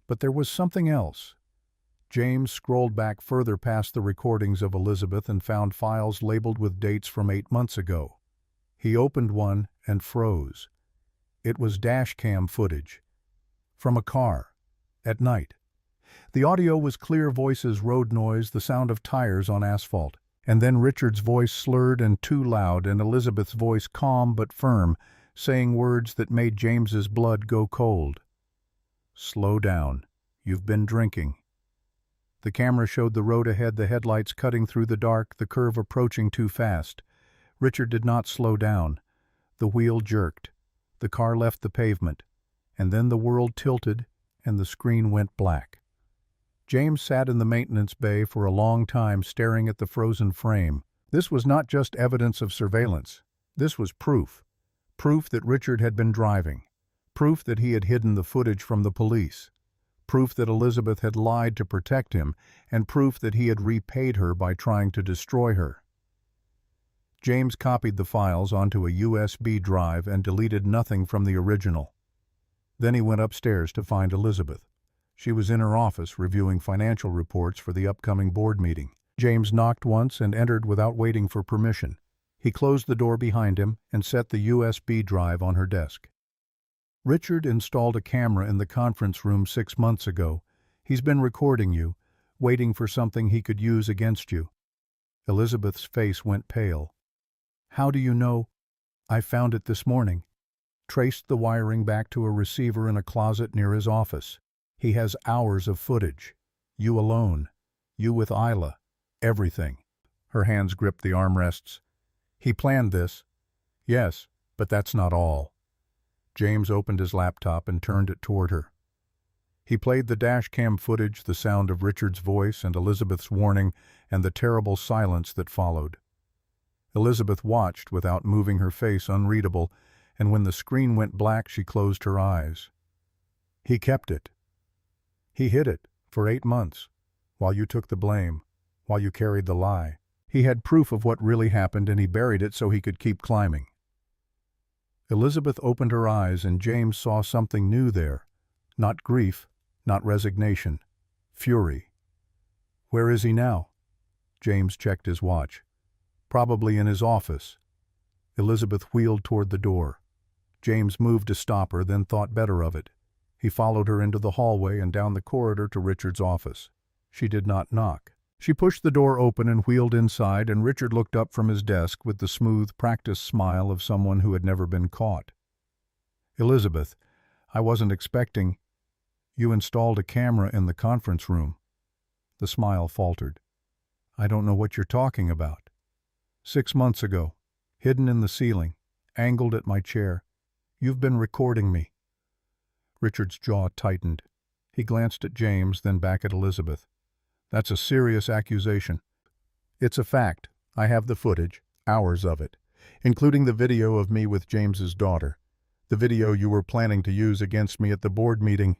But there was something else. James scrolled back further past the recordings of Elizabeth and found files labeled with dates from 8 months ago. He opened one and froze. It was dash cam footage. From a car. At night. The audio was clear voices, road noise, the sound of tires on asphalt. And then Richard's voice slurred and too loud, and Elizabeth's voice calm but firm, saying words that made James's blood go cold. "Slow down. You've been drinking." The camera showed the road ahead, the headlights cutting through the dark, the curve approaching too fast. Richard did not slow down. The wheel jerked. The car left the pavement. And then the world tilted, and the screen went black. James sat in the maintenance bay for a long time, staring at the frozen frame. This was not just evidence of surveillance. This was proof. Proof that Richard had been driving. Proof that he had hidden the footage from the police. Proof that Elizabeth had lied to protect him, and proof that he had repaid her by trying to destroy her. James copied the files onto a USB drive and deleted nothing from the original. Then he went upstairs to find Elizabeth. She was in her office reviewing financial reports for the upcoming board meeting. James knocked once and entered without waiting for permission. He closed the door behind him and set the USB drive on her desk. "Richard installed a camera in the conference room 6 months ago. He's been recording you, waiting for something he could use against you." Elizabeth's face went pale. "How do you know?" "I found it this morning." Traced the wiring back to a receiver in a closet near his office. "He has hours of footage. You alone. You with Isla. Everything." Her hands gripped the armrests. "He planned this." "Yes, but that's not all." James opened his laptop and turned it toward her. He played the dashcam footage, the sound of Richard's voice and Elizabeth's warning, and the terrible silence that followed. Elizabeth watched without moving, her face unreadable, and when the screen went black she closed her eyes. "He kept it. He hid it for 8 months, while you took the blame, while you carried the lie. He had proof of what really happened and he buried it so he could keep climbing." Elizabeth opened her eyes and James saw something new there. Not grief, not resignation. Fury. "Where is he now?" James checked his watch. "Probably in his office." Elizabeth wheeled toward the door. James moved to stop her, then thought better of it. He followed her into the hallway and down the corridor to Richard's office. She did not knock. She pushed the door open and wheeled inside, and Richard looked up from his desk with the smooth, practiced smile of someone who had never been caught. "Elizabeth, I wasn't expecting—" "You installed a camera in the conference room." The smile faltered. "I don't know what you're talking about." 6 months ago. Hidden in the ceiling. angled at my chair. "You've been recording me." Richard's jaw tightened. He glanced at James, then back at Elizabeth. "That's a serious accusation." "It's a fact. I have the footage, hours of it, including the video of me with James's daughter. The video you were planning to use against me at the board meeting."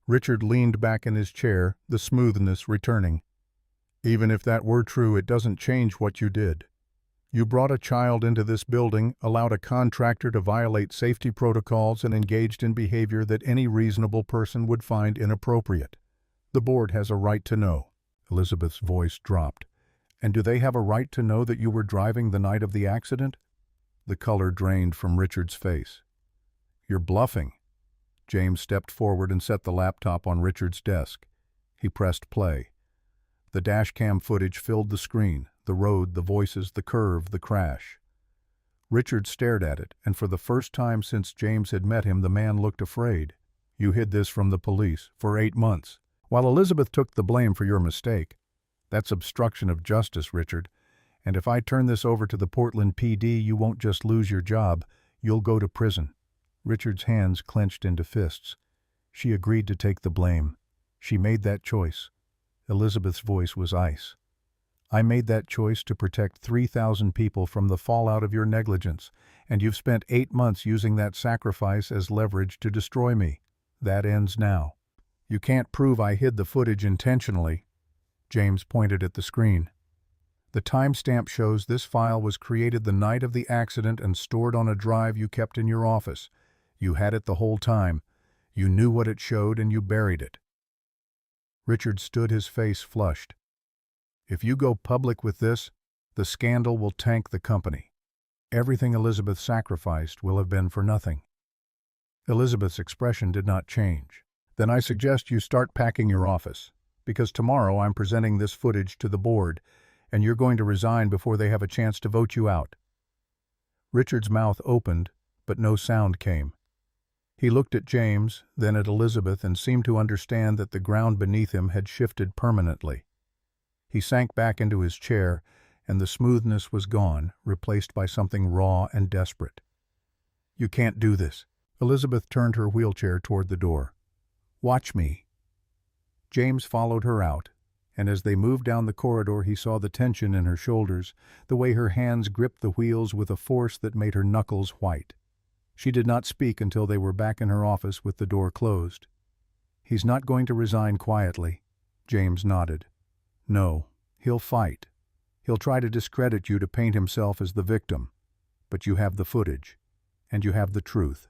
Richard leaned back in his chair, the smoothness returning. "Even if that were true, it doesn't change what you did. You brought a child into this building, allowed a contractor to violate safety protocols, and engaged in behavior that any reasonable person would find inappropriate. The board has a right to know." Elizabeth's voice dropped. "And do they have a right to know that you were driving the night of the accident?" The color drained from Richard's face. "You're bluffing." James stepped forward and set the laptop on Richard's desk. He pressed play. The dashcam footage filled the screen, the road, the voices, the curve, the crash. Richard stared at it, and for the first time since James had met him, the man looked afraid. "You hid this from the police for 8 months, while Elizabeth took the blame for your mistake. That's obstruction of justice, Richard. And if I turn this over to the Portland PD, you won't just lose your job, you'll go to prison." Richard's hands clenched into fists. She agreed to take the blame. She made that choice. Elizabeth's voice was ice. "I made that choice to protect 3,000 people from the fallout of your negligence, and you've spent 8 months using that sacrifice as leverage to destroy me. That ends now. You can't prove I hid the footage intentionally." James pointed at the screen. "The timestamp shows this file was created the night of the accident and stored on a drive you kept in your office. You had it the whole time. You knew what it showed and you buried it." Richard stood, his face flushed. "If you go public with this, the scandal will tank the company. Everything Elizabeth sacrificed will have been for nothing." Elizabeth's expression did not change. "Then I suggest you start packing your office, because tomorrow I'm presenting this footage to the board, and you're going to resign before they have a chance to vote you out." Richard's mouth opened, but no sound came. He looked at James, then at Elizabeth, and seemed to understand that the ground beneath him had shifted permanently. He sank back into his chair, and the smoothness was gone, replaced by something raw and desperate. "You can't do this." Elizabeth turned her wheelchair toward the door. "Watch me." James followed her out, and as they moved down the corridor he saw the tension in her shoulders, the way her hands gripped the wheels with a force that made her knuckles white. She did not speak until they were back in her office with the door closed. "He's not going to resign quietly." James nodded. "No, he'll fight. He'll try to discredit you to paint himself as the victim. But you have the footage, and you have the truth."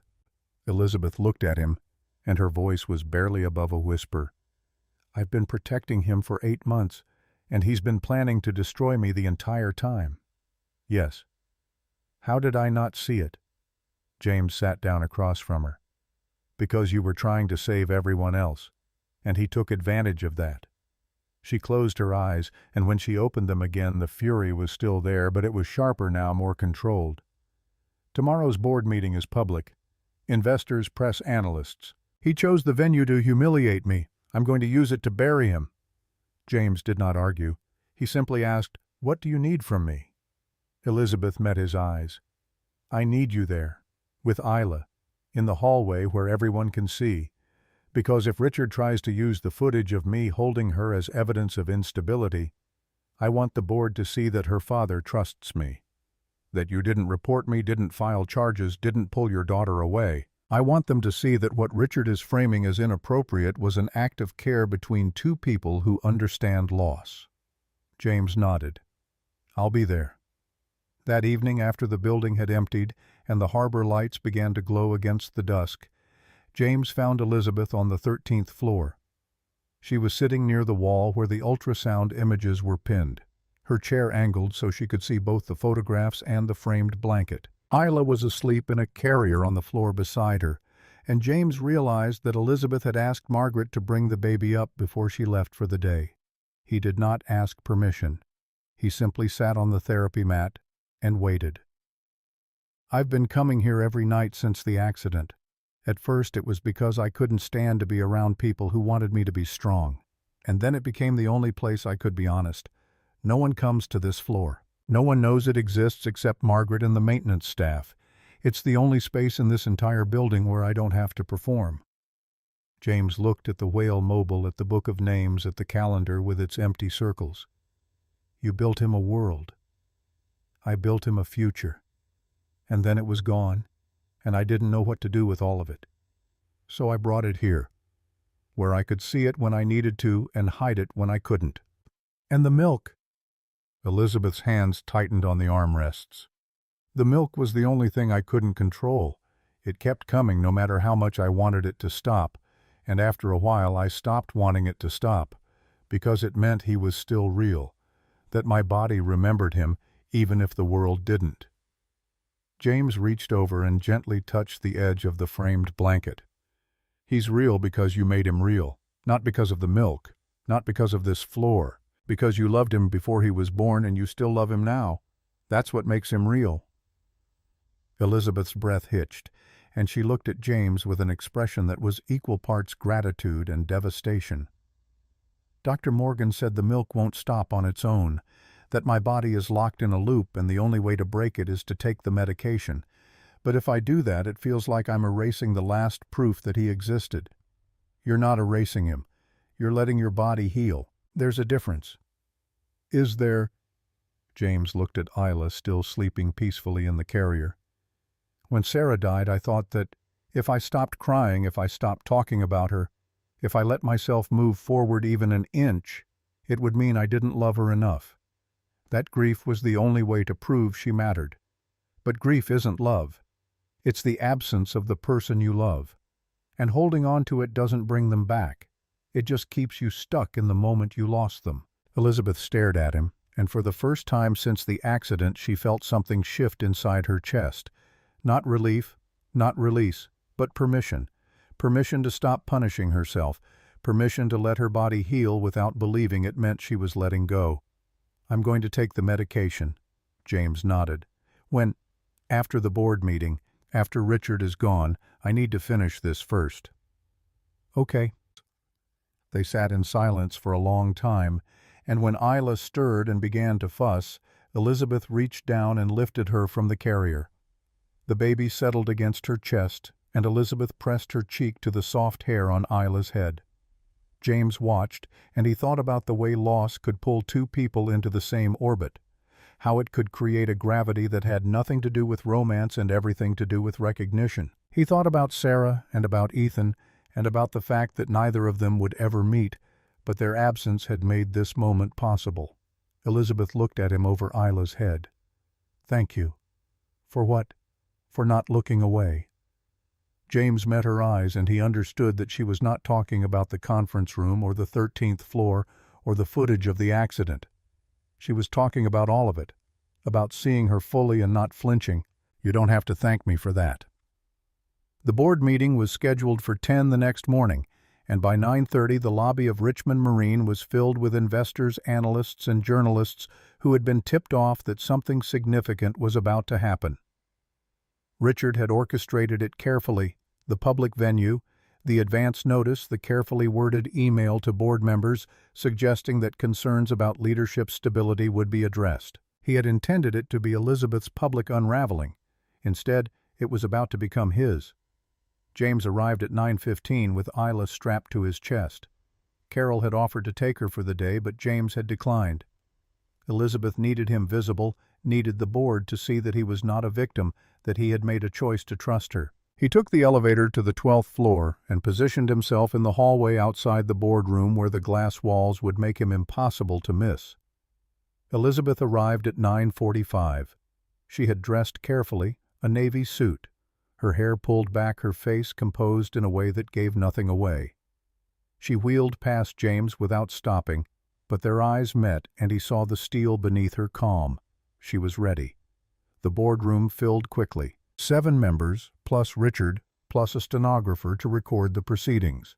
Elizabeth looked at him, and her voice was barely above a whisper. "I've been protecting him for 8 months, and he's been planning to destroy me the entire time." "Yes." "How did I not see it?" James sat down across from her. "Because you were trying to save everyone else, and he took advantage of that." She closed her eyes, and when she opened them again, the fury was still there, but it was sharper now, more controlled. "Tomorrow's board meeting is public. Investors, press, analysts. He chose the venue to humiliate me. I'm going to use it to bury him." James did not argue. He simply asked, "What do you need from me?" Elizabeth met his eyes. "I need you there, with Isla, in the hallway where everyone can see. Because if Richard tries to use the footage of me holding her as evidence of instability, I want the board to see that her father trusts me. That you didn't report me, didn't file charges, didn't pull your daughter away. I want them to see that what Richard is framing as inappropriate was an act of care between two people who understand loss." James nodded. "I'll be there." That evening, after the building had emptied and the harbor lights began to glow against the dusk, James found Elizabeth on the 13th floor. She was sitting near the wall where the ultrasound images were pinned, her chair angled so she could see both the photographs and the framed blanket. Isla was asleep in a carrier on the floor beside her, and James realized that Elizabeth had asked Margaret to bring the baby up before she left for the day. He did not ask permission. He simply sat on the therapy mat and waited. "I've been coming here every night since the accident. At first it was because I couldn't stand to be around people who wanted me to be strong. And then it became the only place I could be honest. No one comes to this floor. No one knows it exists except Margaret and the maintenance staff. It's the only space in this entire building where I don't have to perform." James looked at the Whale Mobile, at the book of names, at the calendar with its empty circles. "You built him a world. I built him a future. And then it was gone, and I didn't know what to do with all of it. So I brought it here, where I could see it when I needed to and hide it when I couldn't." "And the milk?" Elizabeth's hands tightened on the armrests. "The milk was the only thing I couldn't control. It kept coming no matter how much I wanted it to stop, and after a while I stopped wanting it to stop, because it meant he was still real, that my body remembered him even if the world didn't." James reached over and gently touched the edge of the framed blanket. "He's real because you made him real, not because of the milk, not because of this floor, because you loved him before he was born and you still love him now. That's what makes him real." Elizabeth's breath hitched, and she looked at James with an expression that was equal parts gratitude and devastation. "Dr. Morgan said the milk won't stop on its own, that my body is locked in a loop and the only way to break it is to take the medication. But if I do that, it feels like I'm erasing the last proof that he existed." "You're not erasing him. You're letting your body heal. There's a difference." "Is there?" James looked at Isla, still sleeping peacefully in the carrier. "When Sarah died, I thought that if I stopped crying, if I stopped talking about her, if I let myself move forward even an inch, it would mean I didn't love her enough. That grief was the only way to prove she mattered. But grief isn't love. It's the absence of the person you love. And holding on to it doesn't bring them back. It just keeps you stuck in the moment you lost them." Elizabeth stared at him, and for the first time since the accident she felt something shift inside her chest. Not relief, not release, but permission. Permission to stop punishing herself. Permission to let her body heal without believing it meant she was letting go. "I'm going to take the medication." James nodded. After the board meeting, after Richard is gone, I need to finish this first." "Okay." They sat in silence for a long time, and when Isla stirred and began to fuss, Elizabeth reached down and lifted her from the carrier. The baby settled against her chest, and Elizabeth pressed her cheek to the soft hair on Isla's head. James watched, and he thought about the way loss could pull two people into the same orbit, how it could create a gravity that had nothing to do with romance and everything to do with recognition. He thought about Sarah and about Ethan, and about the fact that neither of them would ever meet, but their absence had made this moment possible. Elizabeth looked at him over Isla's head. "Thank you." "For what?" "For not looking away." James met her eyes, and he understood that she was not talking about the conference room or the 13th floor or the footage of the accident. She was talking about all of it, about seeing her fully and not flinching. "You don't have to thank me for that." The board meeting was scheduled for 10 the next morning, and by 9:30 the lobby of Richmond Marine was filled with investors, analysts, and journalists who had been tipped off that something significant was about to happen. Richard had orchestrated it carefully, the public venue, the advance notice, the carefully worded email to board members suggesting that concerns about leadership stability would be addressed. He had intended it to be Elizabeth's public unraveling. Instead, it was about to become his. James arrived at 9:15 with Isla strapped to his chest. Carol had offered to take her for the day, but James had declined. Elizabeth needed him visible, needed the board to see that he was not a victim, that he had made a choice to trust her. He took the elevator to the 12th floor and positioned himself in the hallway outside the boardroom where the glass walls would make him impossible to miss. Elizabeth arrived at 9:45. She had dressed carefully, a navy suit, her hair pulled back, her face composed in a way that gave nothing away. She wheeled past James without stopping, but their eyes met and he saw the steel beneath her calm. She was ready. The boardroom filled quickly. 7 members, plus Richard, plus a stenographer to record the proceedings.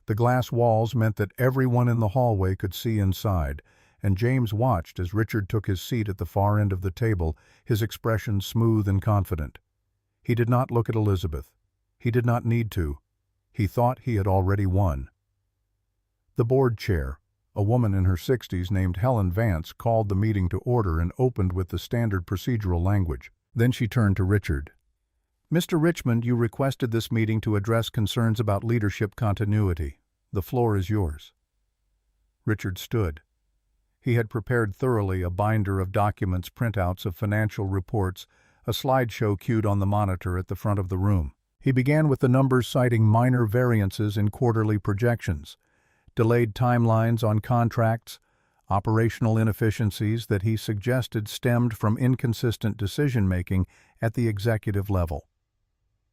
The glass walls meant that everyone in the hallway could see inside, and James watched as Richard took his seat at the far end of the table, his expression smooth and confident. He did not look at Elizabeth. He did not need to. He thought he had already won. The board chair, a woman in her 60s named Helen Vance, called the meeting to order and opened with the standard procedural language. Then she turned to Richard. Mr. Richmond, you requested this meeting to address concerns about leadership continuity. The floor is yours. Richard stood. He had prepared thoroughly a binder of documents, printouts of financial reports, a slideshow cued on the monitor at the front of the room. He began with the numbers citing minor variances in quarterly projections, delayed timelines on contracts, operational inefficiencies that he suggested stemmed from inconsistent decision-making at the executive level.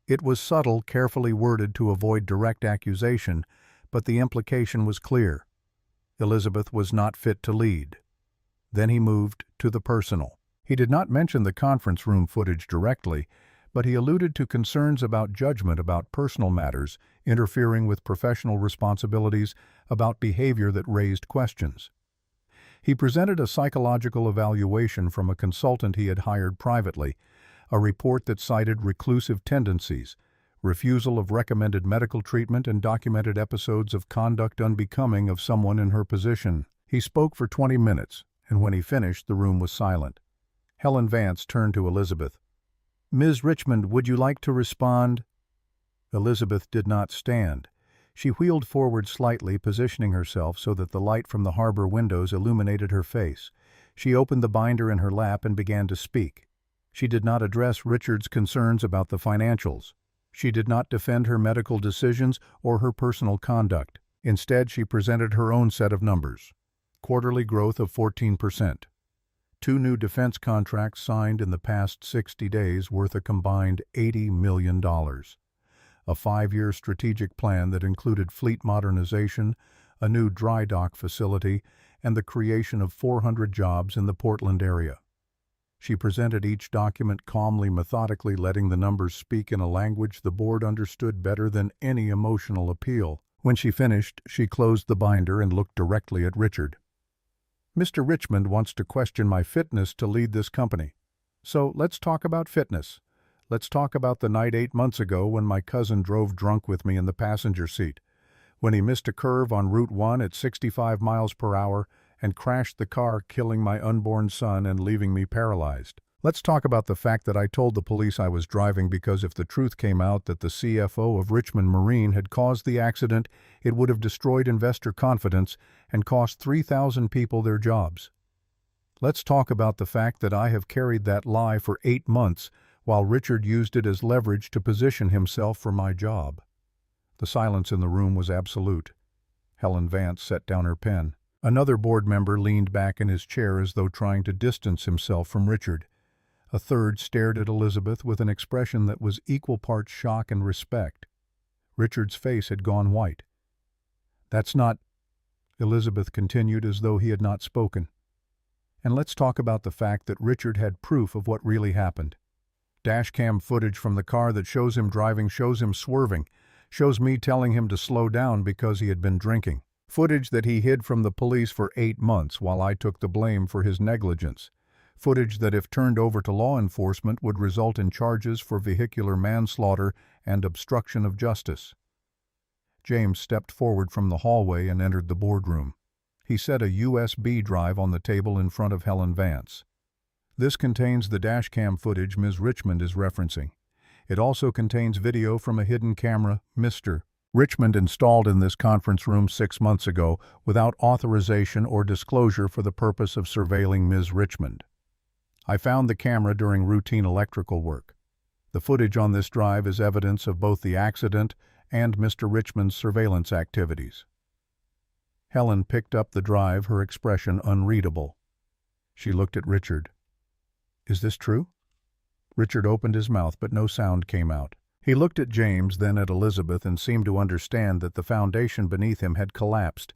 It was subtle, carefully worded to avoid direct accusation, but the implication was clear. Elizabeth was not fit to lead. Then he moved to the personal. He did not mention the conference room footage directly, but he alluded to concerns about judgment about personal matters, interfering with professional responsibilities, about behavior that raised questions. He presented a psychological evaluation from a consultant he had hired privately, a report that cited reclusive tendencies, refusal of recommended medical treatment, and documented episodes of conduct unbecoming of someone in her position. He spoke for 20 minutes, and when he finished, the room was silent. Helen Vance turned to Elizabeth. "Ms. Richmond, would you like to respond?" Elizabeth did not stand. She wheeled forward slightly, positioning herself so that the light from the harbor windows illuminated her face. She opened the binder in her lap and began to speak. She did not address Richard's concerns about the financials. She did not defend her medical decisions or her personal conduct. Instead, she presented her own set of numbers. Quarterly growth of 14%. 2 new defense contracts signed in the past 60 days worth a combined $80 million. A 5-year strategic plan that included fleet modernization, a new dry dock facility, and the creation of 400 jobs in the Portland area. She presented each document calmly, methodically, letting the numbers speak in a language the board understood better than any emotional appeal. When she finished, she closed the binder and looked directly at Richard. "Mr. Richmond wants to question my fitness to lead this company. So let's talk about fitness. Let's talk about the night 8 months ago when my cousin drove drunk with me in the passenger seat, when he missed a curve on Route 1 at 65 miles per hour and crashed the car, killing my unborn son and leaving me paralyzed. Let's talk about the fact that I told the police I was driving because if the truth came out that the CFO of Richmond Marine had caused the accident, it would have destroyed investor confidence and cost 3,000 people their jobs. Let's talk about the fact that I have carried that lie for 8 months while Richard used it as leverage to position himself for my job." The silence in the room was absolute. Helen Vance set down her pen. Another board member leaned back in his chair as though trying to distance himself from Richard. A third stared at Elizabeth with an expression that was equal parts shock and respect. Richard's face had gone white. "That's not—" Elizabeth continued as though he had not spoken. "And let's talk about the fact that Richard had proof of what really happened. Dashcam footage from the car that shows him driving, shows him swerving, shows me telling him to slow down because he had been drinking. Footage that he hid from the police for 8 months while I took the blame for his negligence. Footage that, if turned over to law enforcement, would result in charges for vehicular manslaughter and obstruction of justice." James stepped forward from the hallway and entered the boardroom. He set a USB drive on the table in front of Helen Vance. "This contains the dashcam footage Ms. Richmond is referencing. It also contains video from a hidden camera Mr. Richmond installed in this conference room 6 months ago without authorization or disclosure for the purpose of surveilling Ms. Richmond. I found the camera during routine electrical work. The footage on this drive is evidence of both the accident and Mr. Richmond's surveillance activities." Helen picked up the drive, her expression unreadable. She looked at Richard. "Is this true?" Richard opened his mouth, but no sound came out. He looked at James, then at Elizabeth, and seemed to understand that the foundation beneath him had collapsed.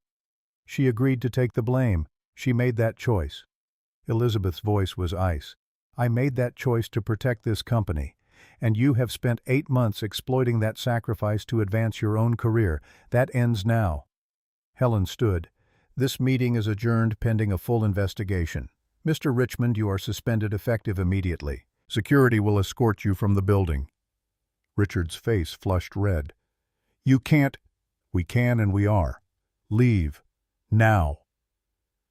"She agreed to take the blame. She made that choice." Elizabeth's voice was ice. "I made that choice to protect this company, and you have spent 8 months exploiting that sacrifice to advance your own career. That ends now." Helen stood. "This meeting is adjourned pending a full investigation. Mr. Richmond, you are suspended effective immediately. Security will escort you from the building." Richard's face flushed red. "You can't—" "We can and we are. Leave. Now."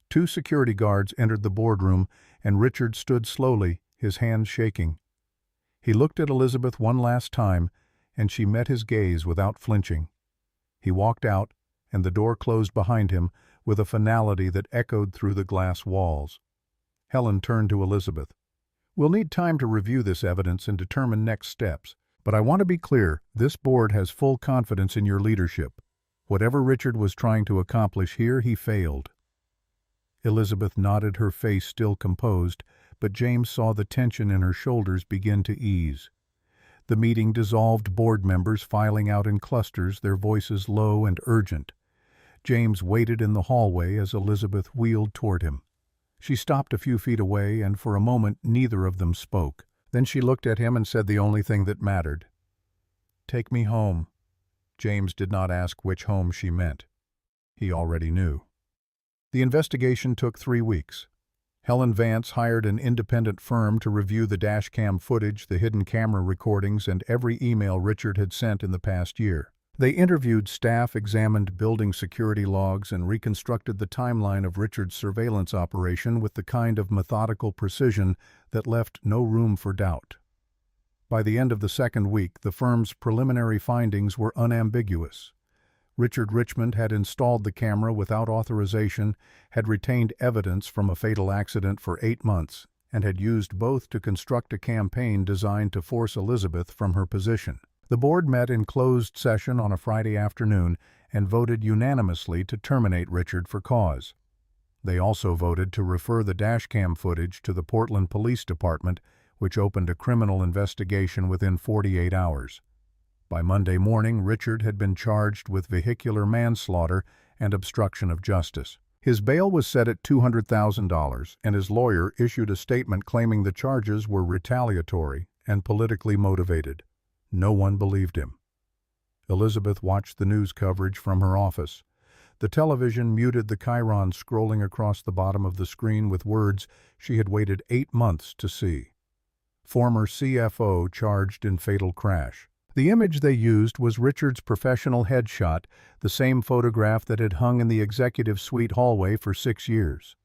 2 security guards entered the boardroom, and Richard stood slowly, his hands shaking. He looked at Elizabeth one last time, and she met his gaze without flinching. He walked out, and the door closed behind him with a finality that echoed through the glass walls. Helen turned to Elizabeth. "We'll need time to review this evidence and determine next steps. But I want to be clear, this board has full confidence in your leadership. Whatever Richard was trying to accomplish here, he failed." Elizabeth nodded, her face still composed, but James saw the tension in her shoulders begin to ease. The meeting dissolved, board members filing out in clusters, their voices low and urgent. James waited in the hallway as Elizabeth wheeled toward him. She stopped a few feet away, and for a moment neither of them spoke. Then she looked at him and said the only thing that mattered. "Take me home." James did not ask which home she meant. He already knew. The investigation took 3 weeks. Helen Vance hired an independent firm to review the dashcam footage, the hidden camera recordings, and every email Richard had sent in the past year. They interviewed staff, examined building security logs, and reconstructed the timeline of Richard's surveillance operation with the kind of methodical precision that left no room for doubt. By the end of the 2nd week, the firm's preliminary findings were unambiguous. Richard Richmond had installed the camera without authorization, had retained evidence from a fatal accident for 8 months, and had used both to construct a campaign designed to force Elizabeth from her position. The board met in closed session on a Friday afternoon and voted unanimously to terminate Richard for cause. They also voted to refer the dashcam footage to the Portland Police Department, which opened a criminal investigation within 48 hours. By Monday morning, Richard had been charged with vehicular manslaughter and obstruction of justice. His bail was set at $200,000, and his lawyer issued a statement claiming the charges were retaliatory and politically motivated. No one believed him. Elizabeth watched the news coverage from her office. The television muted the chyron scrolling across the bottom of the screen with words she had waited 8 months to see. Former CFO charged in fatal crash. The image they used was Richard's professional headshot, the same photograph that had hung in the executive suite hallway for 6 years.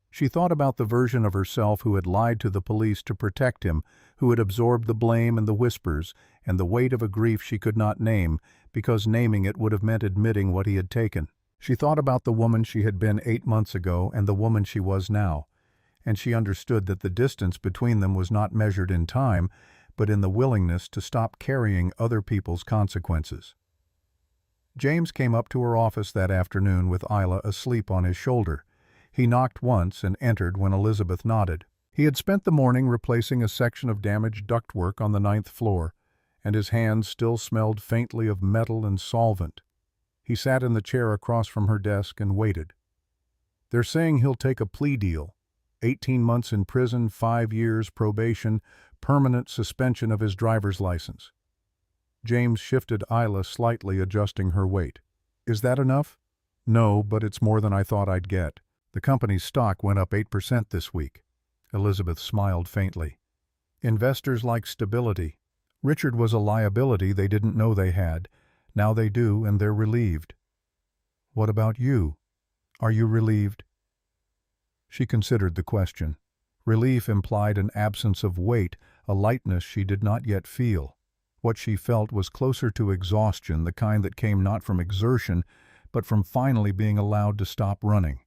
She thought about the version of herself who had lied to the police to protect him, who had absorbed the blame and the whispers, and the weight of a grief she could not name, because naming it would have meant admitting what he had taken. She thought about the woman she had been 8 months ago and the woman she was now, and she understood that the distance between them was not measured in time, but in the willingness to stop carrying other people's consequences. James came up to her office that afternoon with Isla asleep on his shoulder. He knocked once and entered when Elizabeth nodded. He had spent the morning replacing a section of damaged ductwork on the 9th floor, and his hands still smelled faintly of metal and solvent. He sat in the chair across from her desk and waited. "They're saying he'll take a plea deal. 18 months in prison, 5 years probation, permanent suspension of his driver's license." James shifted Isla slightly, adjusting her weight. "Is that enough?" "No, but it's more than I thought I'd get. The company's stock went up 8% this week." Elizabeth smiled faintly. "Investors like stability. Richard was a liability they didn't know they had. Now they do, and they're relieved." "What about you? Are you relieved?" She considered the question. Relief implied an absence of weight, a lightness she did not yet feel. What she felt was closer to exhaustion, the kind that came not from exertion, but from finally being allowed to stop running.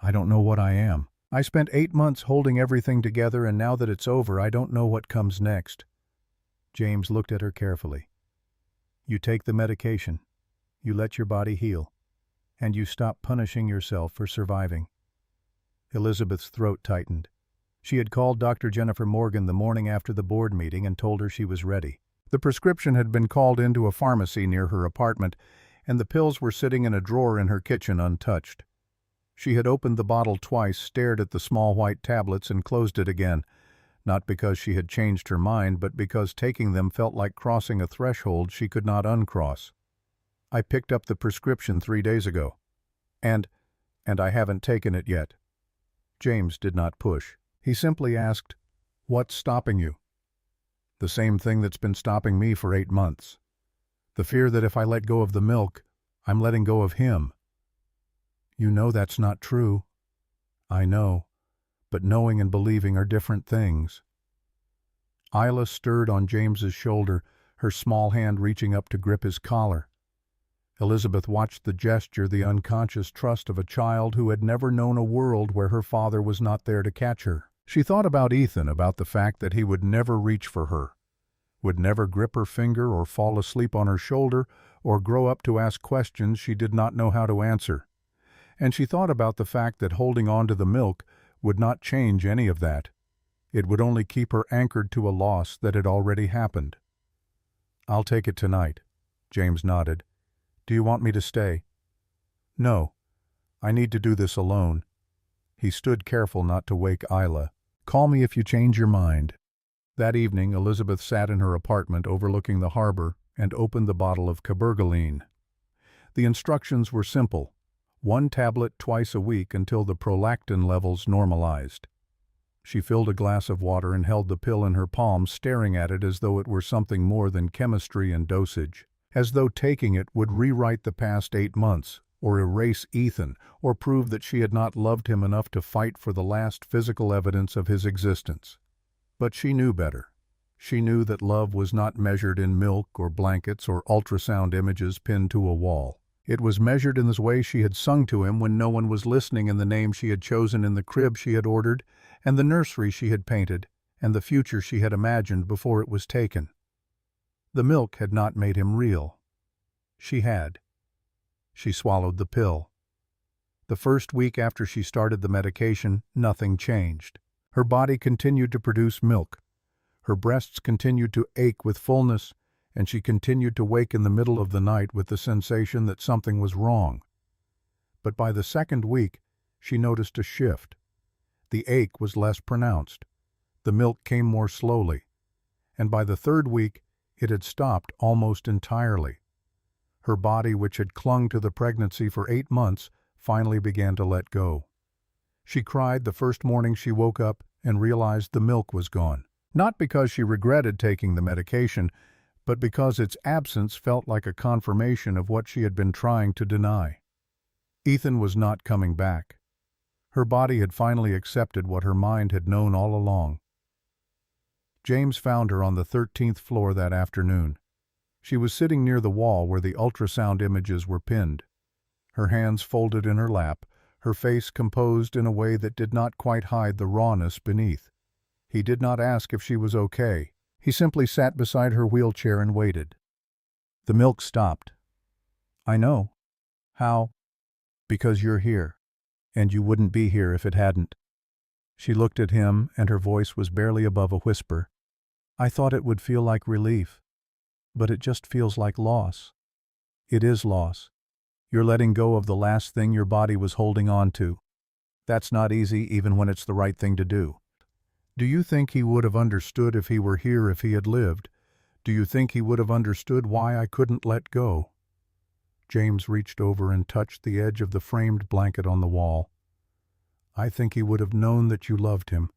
"I don't know what I am. I spent 8 months holding everything together, and now that it's over, I don't know what comes next." James looked at her carefully. "You take the medication. You let your body heal. And you stop punishing yourself for surviving." Elizabeth's throat tightened. She had called Dr. Jennifer Morgan the morning after the board meeting and told her she was ready. The prescription had been called into a pharmacy near her apartment, and the pills were sitting in a drawer in her kitchen untouched. She had opened the bottle twice, stared at the small white tablets, and closed it again, not because she had changed her mind, but because taking them felt like crossing a threshold she could not uncross. "I picked up the prescription 3 days ago. And I haven't taken it yet." James did not push. He simply asked, "What's stopping you?" "The same thing that's been stopping me for 8 months. The fear that if I let go of the milk, I'm letting go of him." "You know that's not true." "I know, but knowing and believing are different things." Isla stirred on James's shoulder, her small hand reaching up to grip his collar. Elizabeth watched the gesture, the unconscious trust of a child who had never known a world where her father was not there to catch her. She thought about Ethan, about the fact that he would never reach for her, would never grip her finger or fall asleep on her shoulder or grow up to ask questions she did not know how to answer. And she thought about the fact that holding on to the milk would not change any of that. It would only keep her anchored to a loss that had already happened. "I'll take it tonight," James nodded. "Do you want me to stay?" "No. I need to do this alone." He stood careful not to wake Isla. "Call me if you change your mind." That evening, Elizabeth sat in her apartment overlooking the harbor and opened the bottle of cabergoline. The instructions were simple: 1 tablet twice a week until the prolactin levels normalized. She filled a glass of water and held the pill in her palm, staring at it as though it were something more than chemistry and dosage, as though taking it would rewrite the past 8 months, or erase Ethan, or prove that she had not loved him enough to fight for the last physical evidence of his existence. But she knew better. She knew that love was not measured in milk or blankets or ultrasound images pinned to a wall. It was measured in the way she had sung to him when no one was listening, in the name she had chosen, in the crib she had ordered, and the nursery she had painted, and the future she had imagined before it was taken. The milk had not made him real. She had. She swallowed the pill. The first week after she started the medication, nothing changed. Her body continued to produce milk. Her breasts continued to ache with fullness, and she continued to wake in the middle of the night with the sensation that something was wrong. But by the second week, she noticed a shift. The ache was less pronounced. The milk came more slowly. And by the third week, it had stopped almost entirely. Her body, which had clung to the pregnancy for 8 months, finally began to let go. She cried the first morning she woke up and realized the milk was gone. Not because she regretted taking the medication, but because its absence felt like a confirmation of what she had been trying to deny. Ethan was not coming back. Her body had finally accepted what her mind had known all along. James found her on the 13th floor that afternoon. She was sitting near the wall where the ultrasound images were pinned. Her hands folded in her lap, her face composed in a way that did not quite hide the rawness beneath. He did not ask if she was okay. He simply sat beside her wheelchair and waited. "The milk stopped." "I know." "How?" "Because you're here. And you wouldn't be here if it hadn't." She looked at him, and her voice was barely above a whisper. "I thought it would feel like relief. But it just feels like loss." "It is loss. You're letting go of the last thing your body was holding on to. That's not easy, even when it's the right thing to do." "Do you think he would have understood if he were here, if he had lived? Do you think he would have understood why I couldn't let go?" James reached over and touched the edge of the framed blanket on the wall. "I think he would have known that you loved him.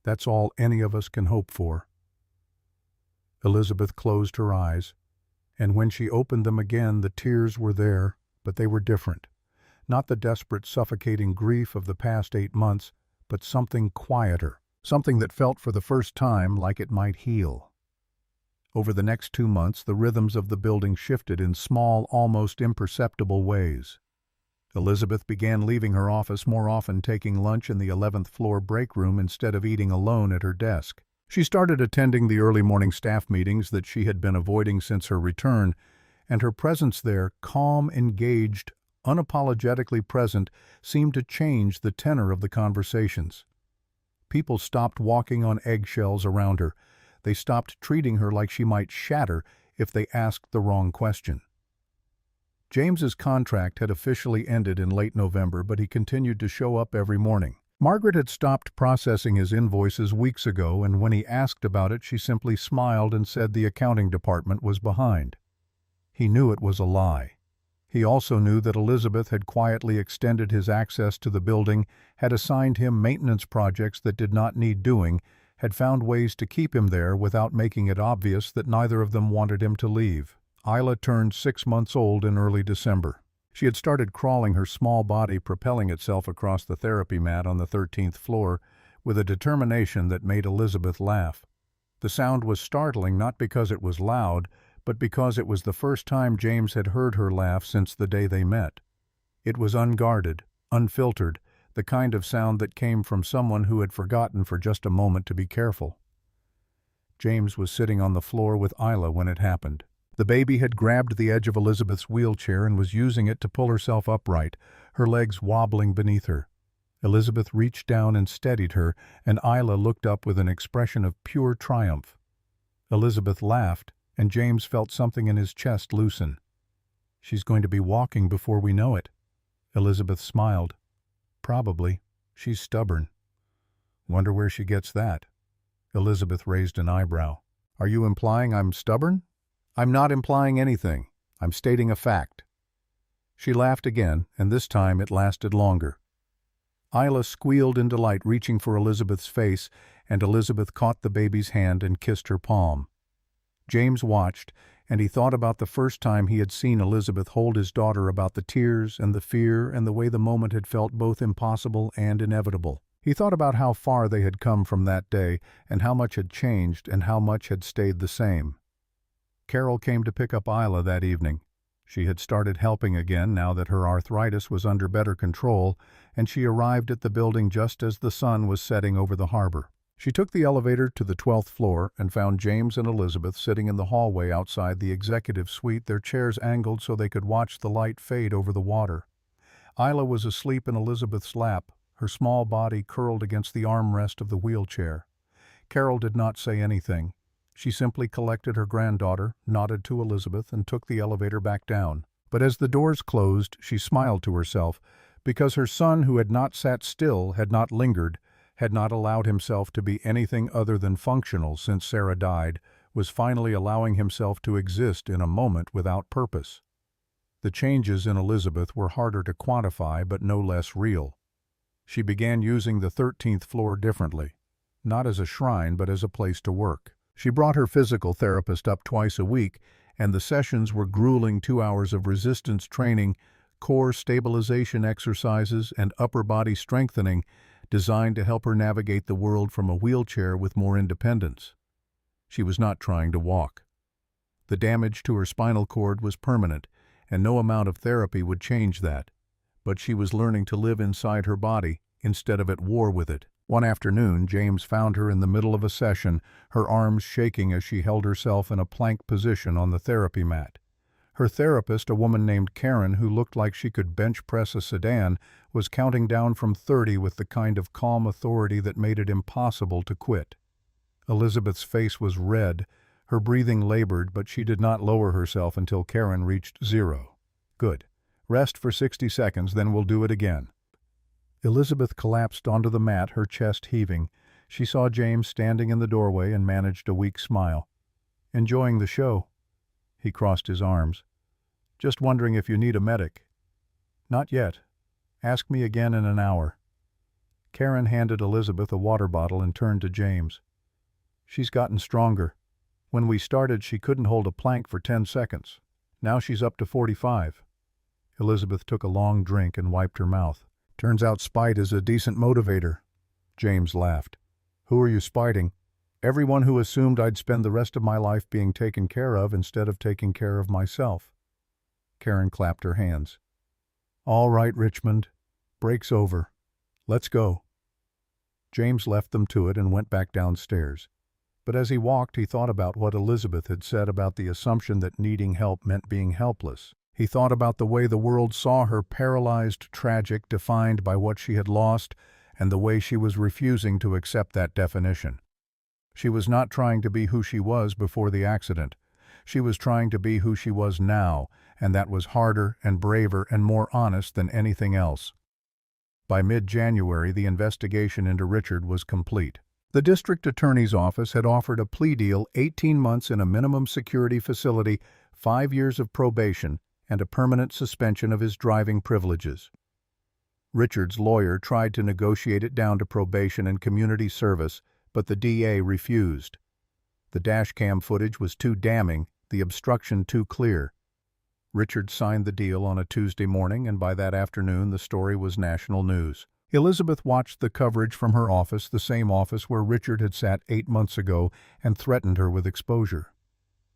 That's all any of us can hope for." Elizabeth closed her eyes, and when she opened them again, the tears were there, but they were different. Not the desperate, suffocating grief of the past 8 months, but something quieter, something that felt for the first time like it might heal. Over the next 2 months, the rhythms of the building shifted in small, almost imperceptible ways. Elizabeth began leaving her office more often, taking lunch in the 11th floor break room instead of eating alone at her desk. She started attending the early morning staff meetings that she had been avoiding since her return, and her presence there, calm, engaged, unapologetically present, seemed to change the tenor of the conversations. People stopped walking on eggshells around her. They stopped treating her like she might shatter if they asked the wrong question. James's contract had officially ended in late November, but he continued to show up every morning. Margaret had stopped processing his invoices weeks ago, and when he asked about it, she simply smiled and said the accounting department was behind. He knew it was a lie. He also knew that Elizabeth had quietly extended his access to the building, had assigned him maintenance projects that did not need doing, had found ways to keep him there without making it obvious that neither of them wanted him to leave. Isla turned 6 months old in early December. She had started crawling, her small body propelling itself across the therapy mat on the 13th floor with a determination that made Elizabeth laugh. The sound was startling not because it was loud, but because it was the first time James had heard her laugh since the day they met. It was unguarded, unfiltered, the kind of sound that came from someone who had forgotten for just a moment to be careful. James was sitting on the floor with Isla when it happened. The baby had grabbed the edge of Elizabeth's wheelchair and was using it to pull herself upright, her legs wobbling beneath her. Elizabeth reached down and steadied her, and Isla looked up with an expression of pure triumph. Elizabeth laughed, and James felt something in his chest loosen. "She's going to be walking before we know it." Elizabeth smiled. "Probably. She's stubborn." "Wonder where she gets that." Elizabeth raised an eyebrow. "Are you implying I'm stubborn?" "I'm not implying anything. I'm stating a fact." She laughed again, and this time it lasted longer. Isla squealed in delight, reaching for Elizabeth's face, and Elizabeth caught the baby's hand and kissed her palm. James watched, and he thought about the first time he had seen Elizabeth hold his daughter, about the tears and the fear and the way the moment had felt both impossible and inevitable. He thought about how far they had come from that day, and how much had changed and how much had stayed the same. Carol came to pick up Isla that evening. She had started helping again now that her arthritis was under better control, and she arrived at the building just as the sun was setting over the harbor. She took the elevator to the 12th floor and found James and Elizabeth sitting in the hallway outside the executive suite, their chairs angled so they could watch the light fade over the water. Isla was asleep in Elizabeth's lap, her small body curled against the armrest of the wheelchair. Carol did not say anything. She simply collected her granddaughter, nodded to Elizabeth, and took the elevator back down. But as the doors closed, she smiled to herself, because her son, who had not sat still, had not lingered, had not allowed himself to be anything other than functional since Sarah died, was finally allowing himself to exist in a moment without purpose. The changes in Elizabeth were harder to quantify, but no less real. She began using the 13th floor differently, not as a shrine, but as a place to work. She brought her physical therapist up twice a week, and the sessions were grueling 2 hours of resistance training, core stabilization exercises, and upper body strengthening, designed to help her navigate the world from a wheelchair with more independence. She was not trying to walk. The damage to her spinal cord was permanent, and no amount of therapy would change that. But she was learning to live inside her body instead of at war with it. One afternoon, James found her in the middle of a session, her arms shaking as she held herself in a plank position on the therapy mat. Her therapist, a woman named Karen who looked like she could bench press a sedan, was counting down from 30 with the kind of calm authority that made it impossible to quit. Elizabeth's face was red, her breathing labored, but she did not lower herself until Karen reached 0. "Good. Rest for 60 seconds, then we'll do it again." Elizabeth collapsed onto the mat, her chest heaving. She saw James standing in the doorway and managed a weak smile. "Enjoying the show?" He crossed his arms. "Just wondering if you need a medic." "Not yet. Ask me again in an hour." Karen handed Elizabeth a water bottle and turned to James. "She's gotten stronger. When we started, she couldn't hold a plank for 10 seconds. Now she's up to 45. Elizabeth took a long drink and wiped her mouth. "Turns out spite is a decent motivator." James laughed. "Who are you spiting?" "Everyone who assumed I'd spend the rest of my life being taken care of instead of taking care of myself." Karen clapped her hands. "All right, Richmond. Break's over. Let's go." James left them to it and went back downstairs. But as he walked, he thought about what Elizabeth had said about the assumption that needing help meant being helpless. He thought about the way the world saw her, paralyzed, tragic, defined by what she had lost, and the way she was refusing to accept that definition. She was not trying to be who she was before the accident. She was trying to be who she was now, and that was harder and braver and more honest than anything else. By mid-January, the investigation into Richard was complete. The district attorney's office had offered a plea deal, 18 months in a minimum security facility, 5 years of probation, and a permanent suspension of his driving privileges. Richard's lawyer tried to negotiate it down to probation and community service, but the DA refused. The dashcam footage was too damning, the obstruction too clear. Richard signed the deal on a Tuesday morning, and by that afternoon the story was national news. Elizabeth watched the coverage from her office, the same office where Richard had sat 8 months ago and threatened her with exposure.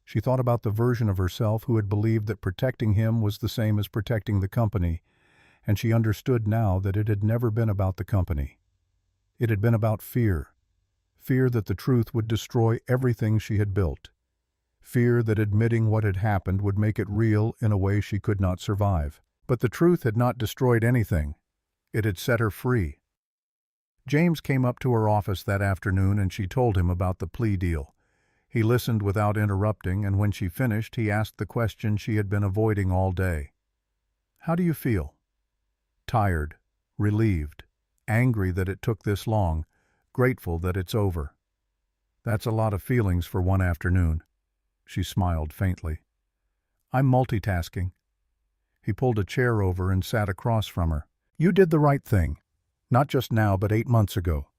She thought about the version of herself who had believed that protecting him was the same as protecting the company, and she understood now that it had never been about the company. It had been about fear. Fear that the truth would destroy everything she had built. Fear that admitting what had happened would make it real in a way she could not survive. But the truth had not destroyed anything. It had set her free. James came up to her office that afternoon and she told him about the plea deal. He listened without interrupting, and when she finished, he asked the question she had been avoiding all day. "How do you feel?" "Tired, relieved, angry that it took this long, grateful that it's over." "That's a lot of feelings for one afternoon." She smiled faintly. "I'm multitasking." He pulled a chair over and sat across from her. "You did the right thing. Not just now, but 8 months ago.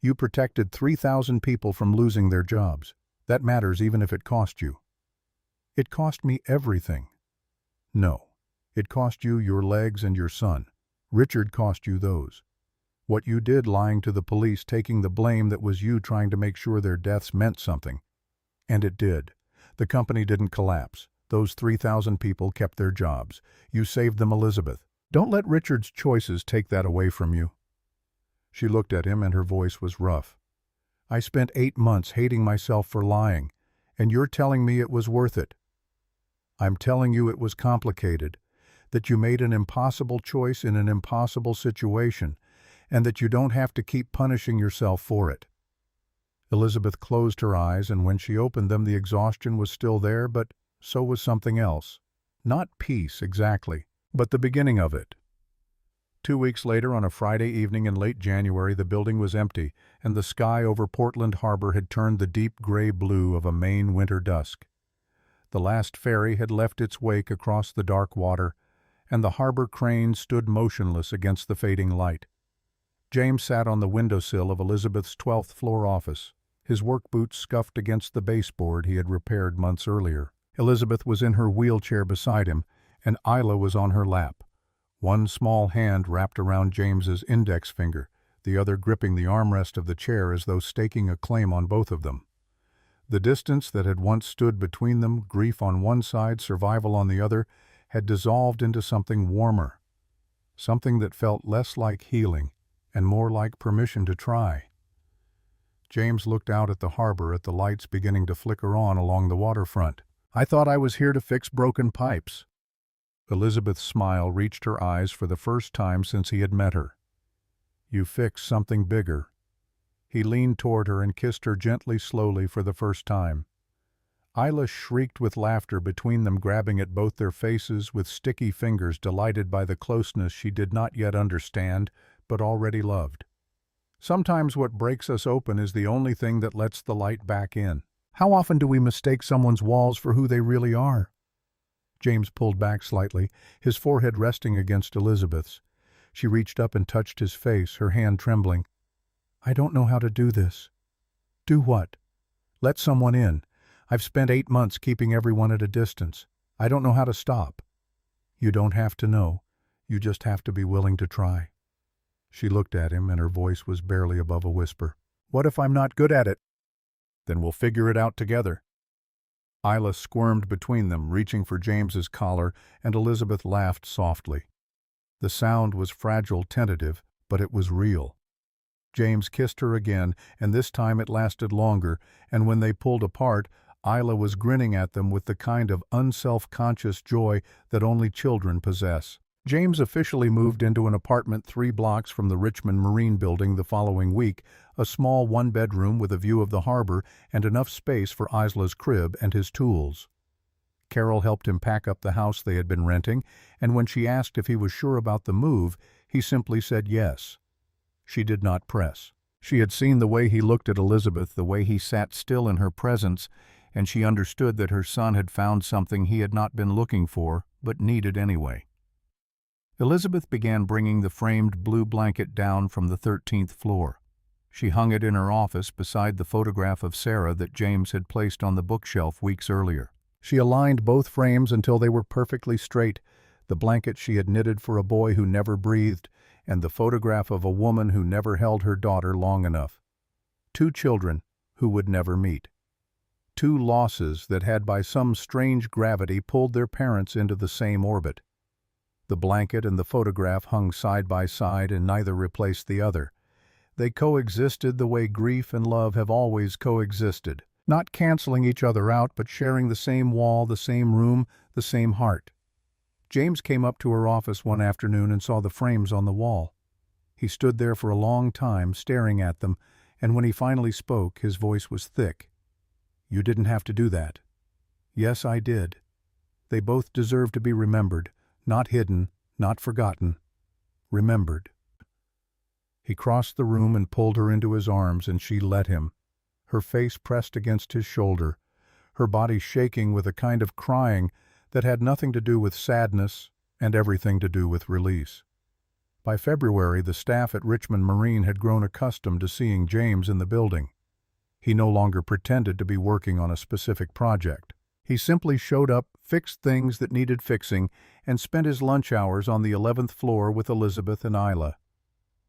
You protected 3,000 people from losing their jobs. That matters even if it cost you." "It cost me everything." "No. It cost you your legs and your son. Richard cost you those. What you did lying to the police, taking the blame that was you trying to make sure their deaths meant something. And it did. The company didn't collapse. Those 3,000 people kept their jobs. You saved them, Elizabeth. Don't let Richard's choices take that away from you." She looked at him and her voice was rough. "I spent 8 months hating myself for lying, and you're telling me it was worth it." "I'm telling you it was complicated, that you made an impossible choice in an impossible situation, and that you don't have to keep punishing yourself for it." Elizabeth closed her eyes, and when she opened them the exhaustion was still there, but so was something else. Not peace, exactly, but the beginning of it. 2 weeks later, on a Friday evening in late January, the building was empty, and the sky over Portland Harbor had turned the deep gray blue of a Maine winter dusk. The last ferry had left its wake across the dark water, and the harbor crane stood motionless against the fading light. James sat on the windowsill of Elizabeth's 12th floor office, his work boots scuffed against the baseboard he had repaired months earlier. Elizabeth was in her wheelchair beside him, and Isla was on her lap. One small hand wrapped around James's index finger, the other gripping the armrest of the chair as though staking a claim on both of them. The distance that had once stood between them, grief on one side, survival on the other, had dissolved into something warmer, something that felt less like healing and more like permission to try. James looked out at the harbor, at the lights beginning to flicker on along the waterfront. "I thought I was here to fix broken pipes." Elizabeth's smile reached her eyes for the first time since he had met her. "You fixed something bigger." He leaned toward her and kissed her gently, slowly, for the first time. Isla shrieked with laughter between them, grabbing at both their faces with sticky fingers, delighted by the closeness she did not yet understand, but already loved. Sometimes what breaks us open is the only thing that lets the light back in. How often do we mistake someone's walls for who they really are? James pulled back slightly, his forehead resting against Elizabeth's. She reached up and touched his face, her hand trembling. "I don't know how to do this." "Do what?" "Let someone in. I've spent 8 months keeping everyone at a distance. I don't know how to stop." "You don't have to know. You just have to be willing to try." She looked at him, and her voice was barely above a whisper. "What if I'm not good at it?" "Then we'll figure it out together." Isla squirmed between them, reaching for James's collar, and Elizabeth laughed softly. The sound was fragile, tentative, but it was real. James kissed her again, and this time it lasted longer, and when they pulled apart, Isla was grinning at them with the kind of unself-conscious joy that only children possess. James officially moved into an apartment 3 blocks from the Richmond Marine Building the following week, a small one-bedroom with a view of the harbor and enough space for Isla's crib and his tools. Carol helped him pack up the house they had been renting, and when she asked if he was sure about the move, he simply said yes. She did not press. She had seen the way he looked at Elizabeth, the way he sat still in her presence, and she understood that her son had found something he had not been looking for, but needed anyway. Elizabeth began bringing the framed blue blanket down from the 13th floor. She hung it in her office beside the photograph of Sarah that James had placed on the bookshelf weeks earlier. She aligned both frames until they were perfectly straight, the blanket she had knitted for a boy who never breathed, and the photograph of a woman who never held her daughter long enough. 2 children who would never meet. 2 losses that had by some strange gravity pulled their parents into the same orbit. The blanket and the photograph hung side by side and neither replaced the other. They coexisted the way grief and love have always coexisted, not canceling each other out but sharing the same wall, the same room, the same heart. James came up to her office one afternoon and saw the frames on the wall. He stood there for a long time, staring at them, and when he finally spoke, his voice was thick. "You didn't have to do that." "Yes, I did. They both deserve to be remembered, not hidden, not forgotten. Remembered." He crossed the room and pulled her into his arms, and she let him, her face pressed against his shoulder, her body shaking with a kind of crying that had nothing to do with sadness and everything to do with release. By February, the staff at Richmond Marine had grown accustomed to seeing James in the building. He no longer pretended to be working on a specific project. He simply showed up, fixed things that needed fixing, and spent his lunch hours on the 11th floor with Elizabeth and Isla.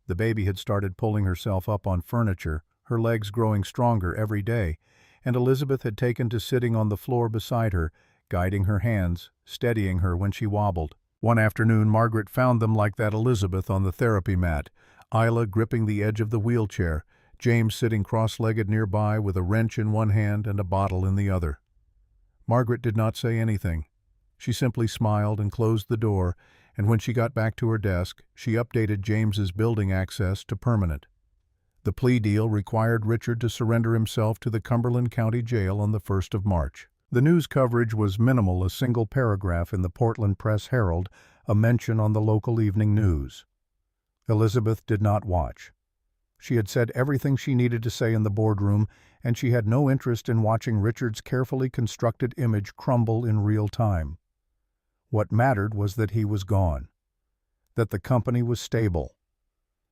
The baby had started pulling herself up on furniture, her legs growing stronger every day, and Elizabeth had taken to sitting on the floor beside her, guiding her hands, steadying her when she wobbled. One afternoon, Margaret found them like that Elizabeth on the therapy mat, Isla gripping the edge of the wheelchair, James sitting cross-legged nearby with a wrench in one hand and a bottle in the other. Margaret did not say anything. She simply smiled and closed the door, and when she got back to her desk, she updated James's building access to permanent. The plea deal required Richard to surrender himself to the Cumberland County Jail on the 1st of March. The news coverage was minimal, a single paragraph in the Portland Press-Herald, a mention on the local evening news. Elizabeth did not watch. She had said everything she needed to say in the boardroom, and she had no interest in watching Richard's carefully constructed image crumble in real time. What mattered was that he was gone, that the company was stable,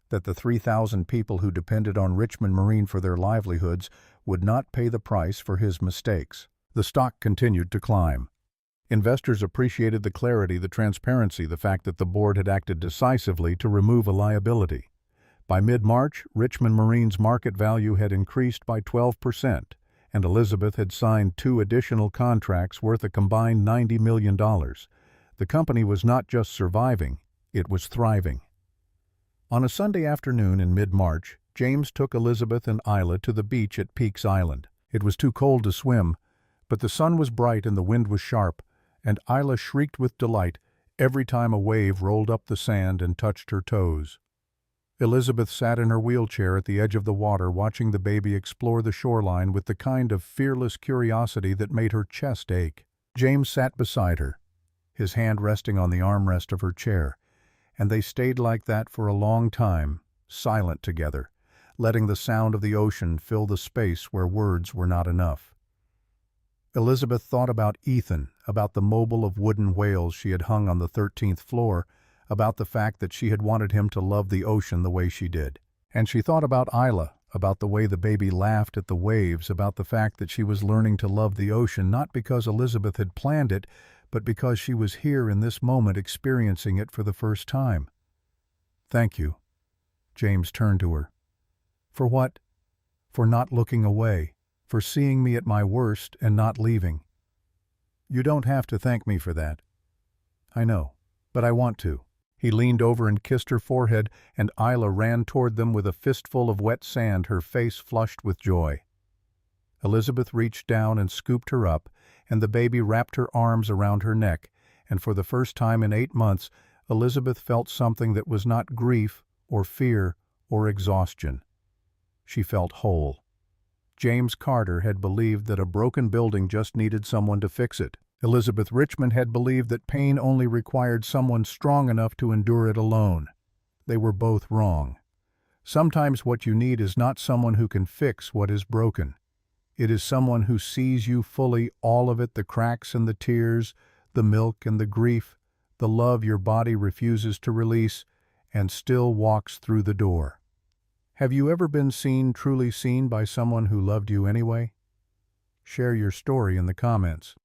that the 3,000 people who depended on Richmond Marine for their livelihoods would not pay the price for his mistakes. The stock continued to climb. Investors appreciated the clarity, the transparency, the fact that the board had acted decisively to remove a liability. By mid-March, Richmond Marine's market value had increased by 12%, and Elizabeth had signed 2 additional contracts worth a combined $90 million. The company was not just surviving, it was thriving. On a Sunday afternoon in mid-March, James took Elizabeth and Isla to the beach at Peaks Island. It was too cold to swim, but the sun was bright and the wind was sharp, and Isla shrieked with delight every time a wave rolled up the sand and touched her toes. Elizabeth sat in her wheelchair at the edge of the water, watching the baby explore the shoreline with the kind of fearless curiosity that made her chest ache. James sat beside her, his hand resting on the armrest of her chair, and they stayed like that for a long time, silent together, letting the sound of the ocean fill the space where words were not enough. Elizabeth thought about Ethan, about the mobile of wooden whales she had hung on the 13th floor, about the fact that she had wanted him to love the ocean the way she did. And she thought about Isla, about the way the baby laughed at the waves, about the fact that she was learning to love the ocean not because Elizabeth had planned it, but because she was here in this moment experiencing it for the first time. "Thank you." James turned to her. "For what?" "For not looking away, for seeing me at my worst and not leaving." "You don't have to thank me for that." "I know, but I want to." He leaned over and kissed her forehead, and Isla ran toward them with a fistful of wet sand, her face flushed with joy. Elizabeth reached down and scooped her up, and the baby wrapped her arms around her neck, and for the first time in 8 months, Elizabeth felt something that was not grief or fear or exhaustion. She felt whole. James Carter had believed that a broken building just needed someone to fix it. Elizabeth Richmond had believed that pain only required someone strong enough to endure it alone. They were both wrong. Sometimes what you need is not someone who can fix what is broken. It is someone who sees you fully, all of it, the cracks and the tears, the milk and the grief, the love your body refuses to release, and still walks through the door. Have you ever been seen, truly seen by someone who loved you anyway? Share your story in the comments.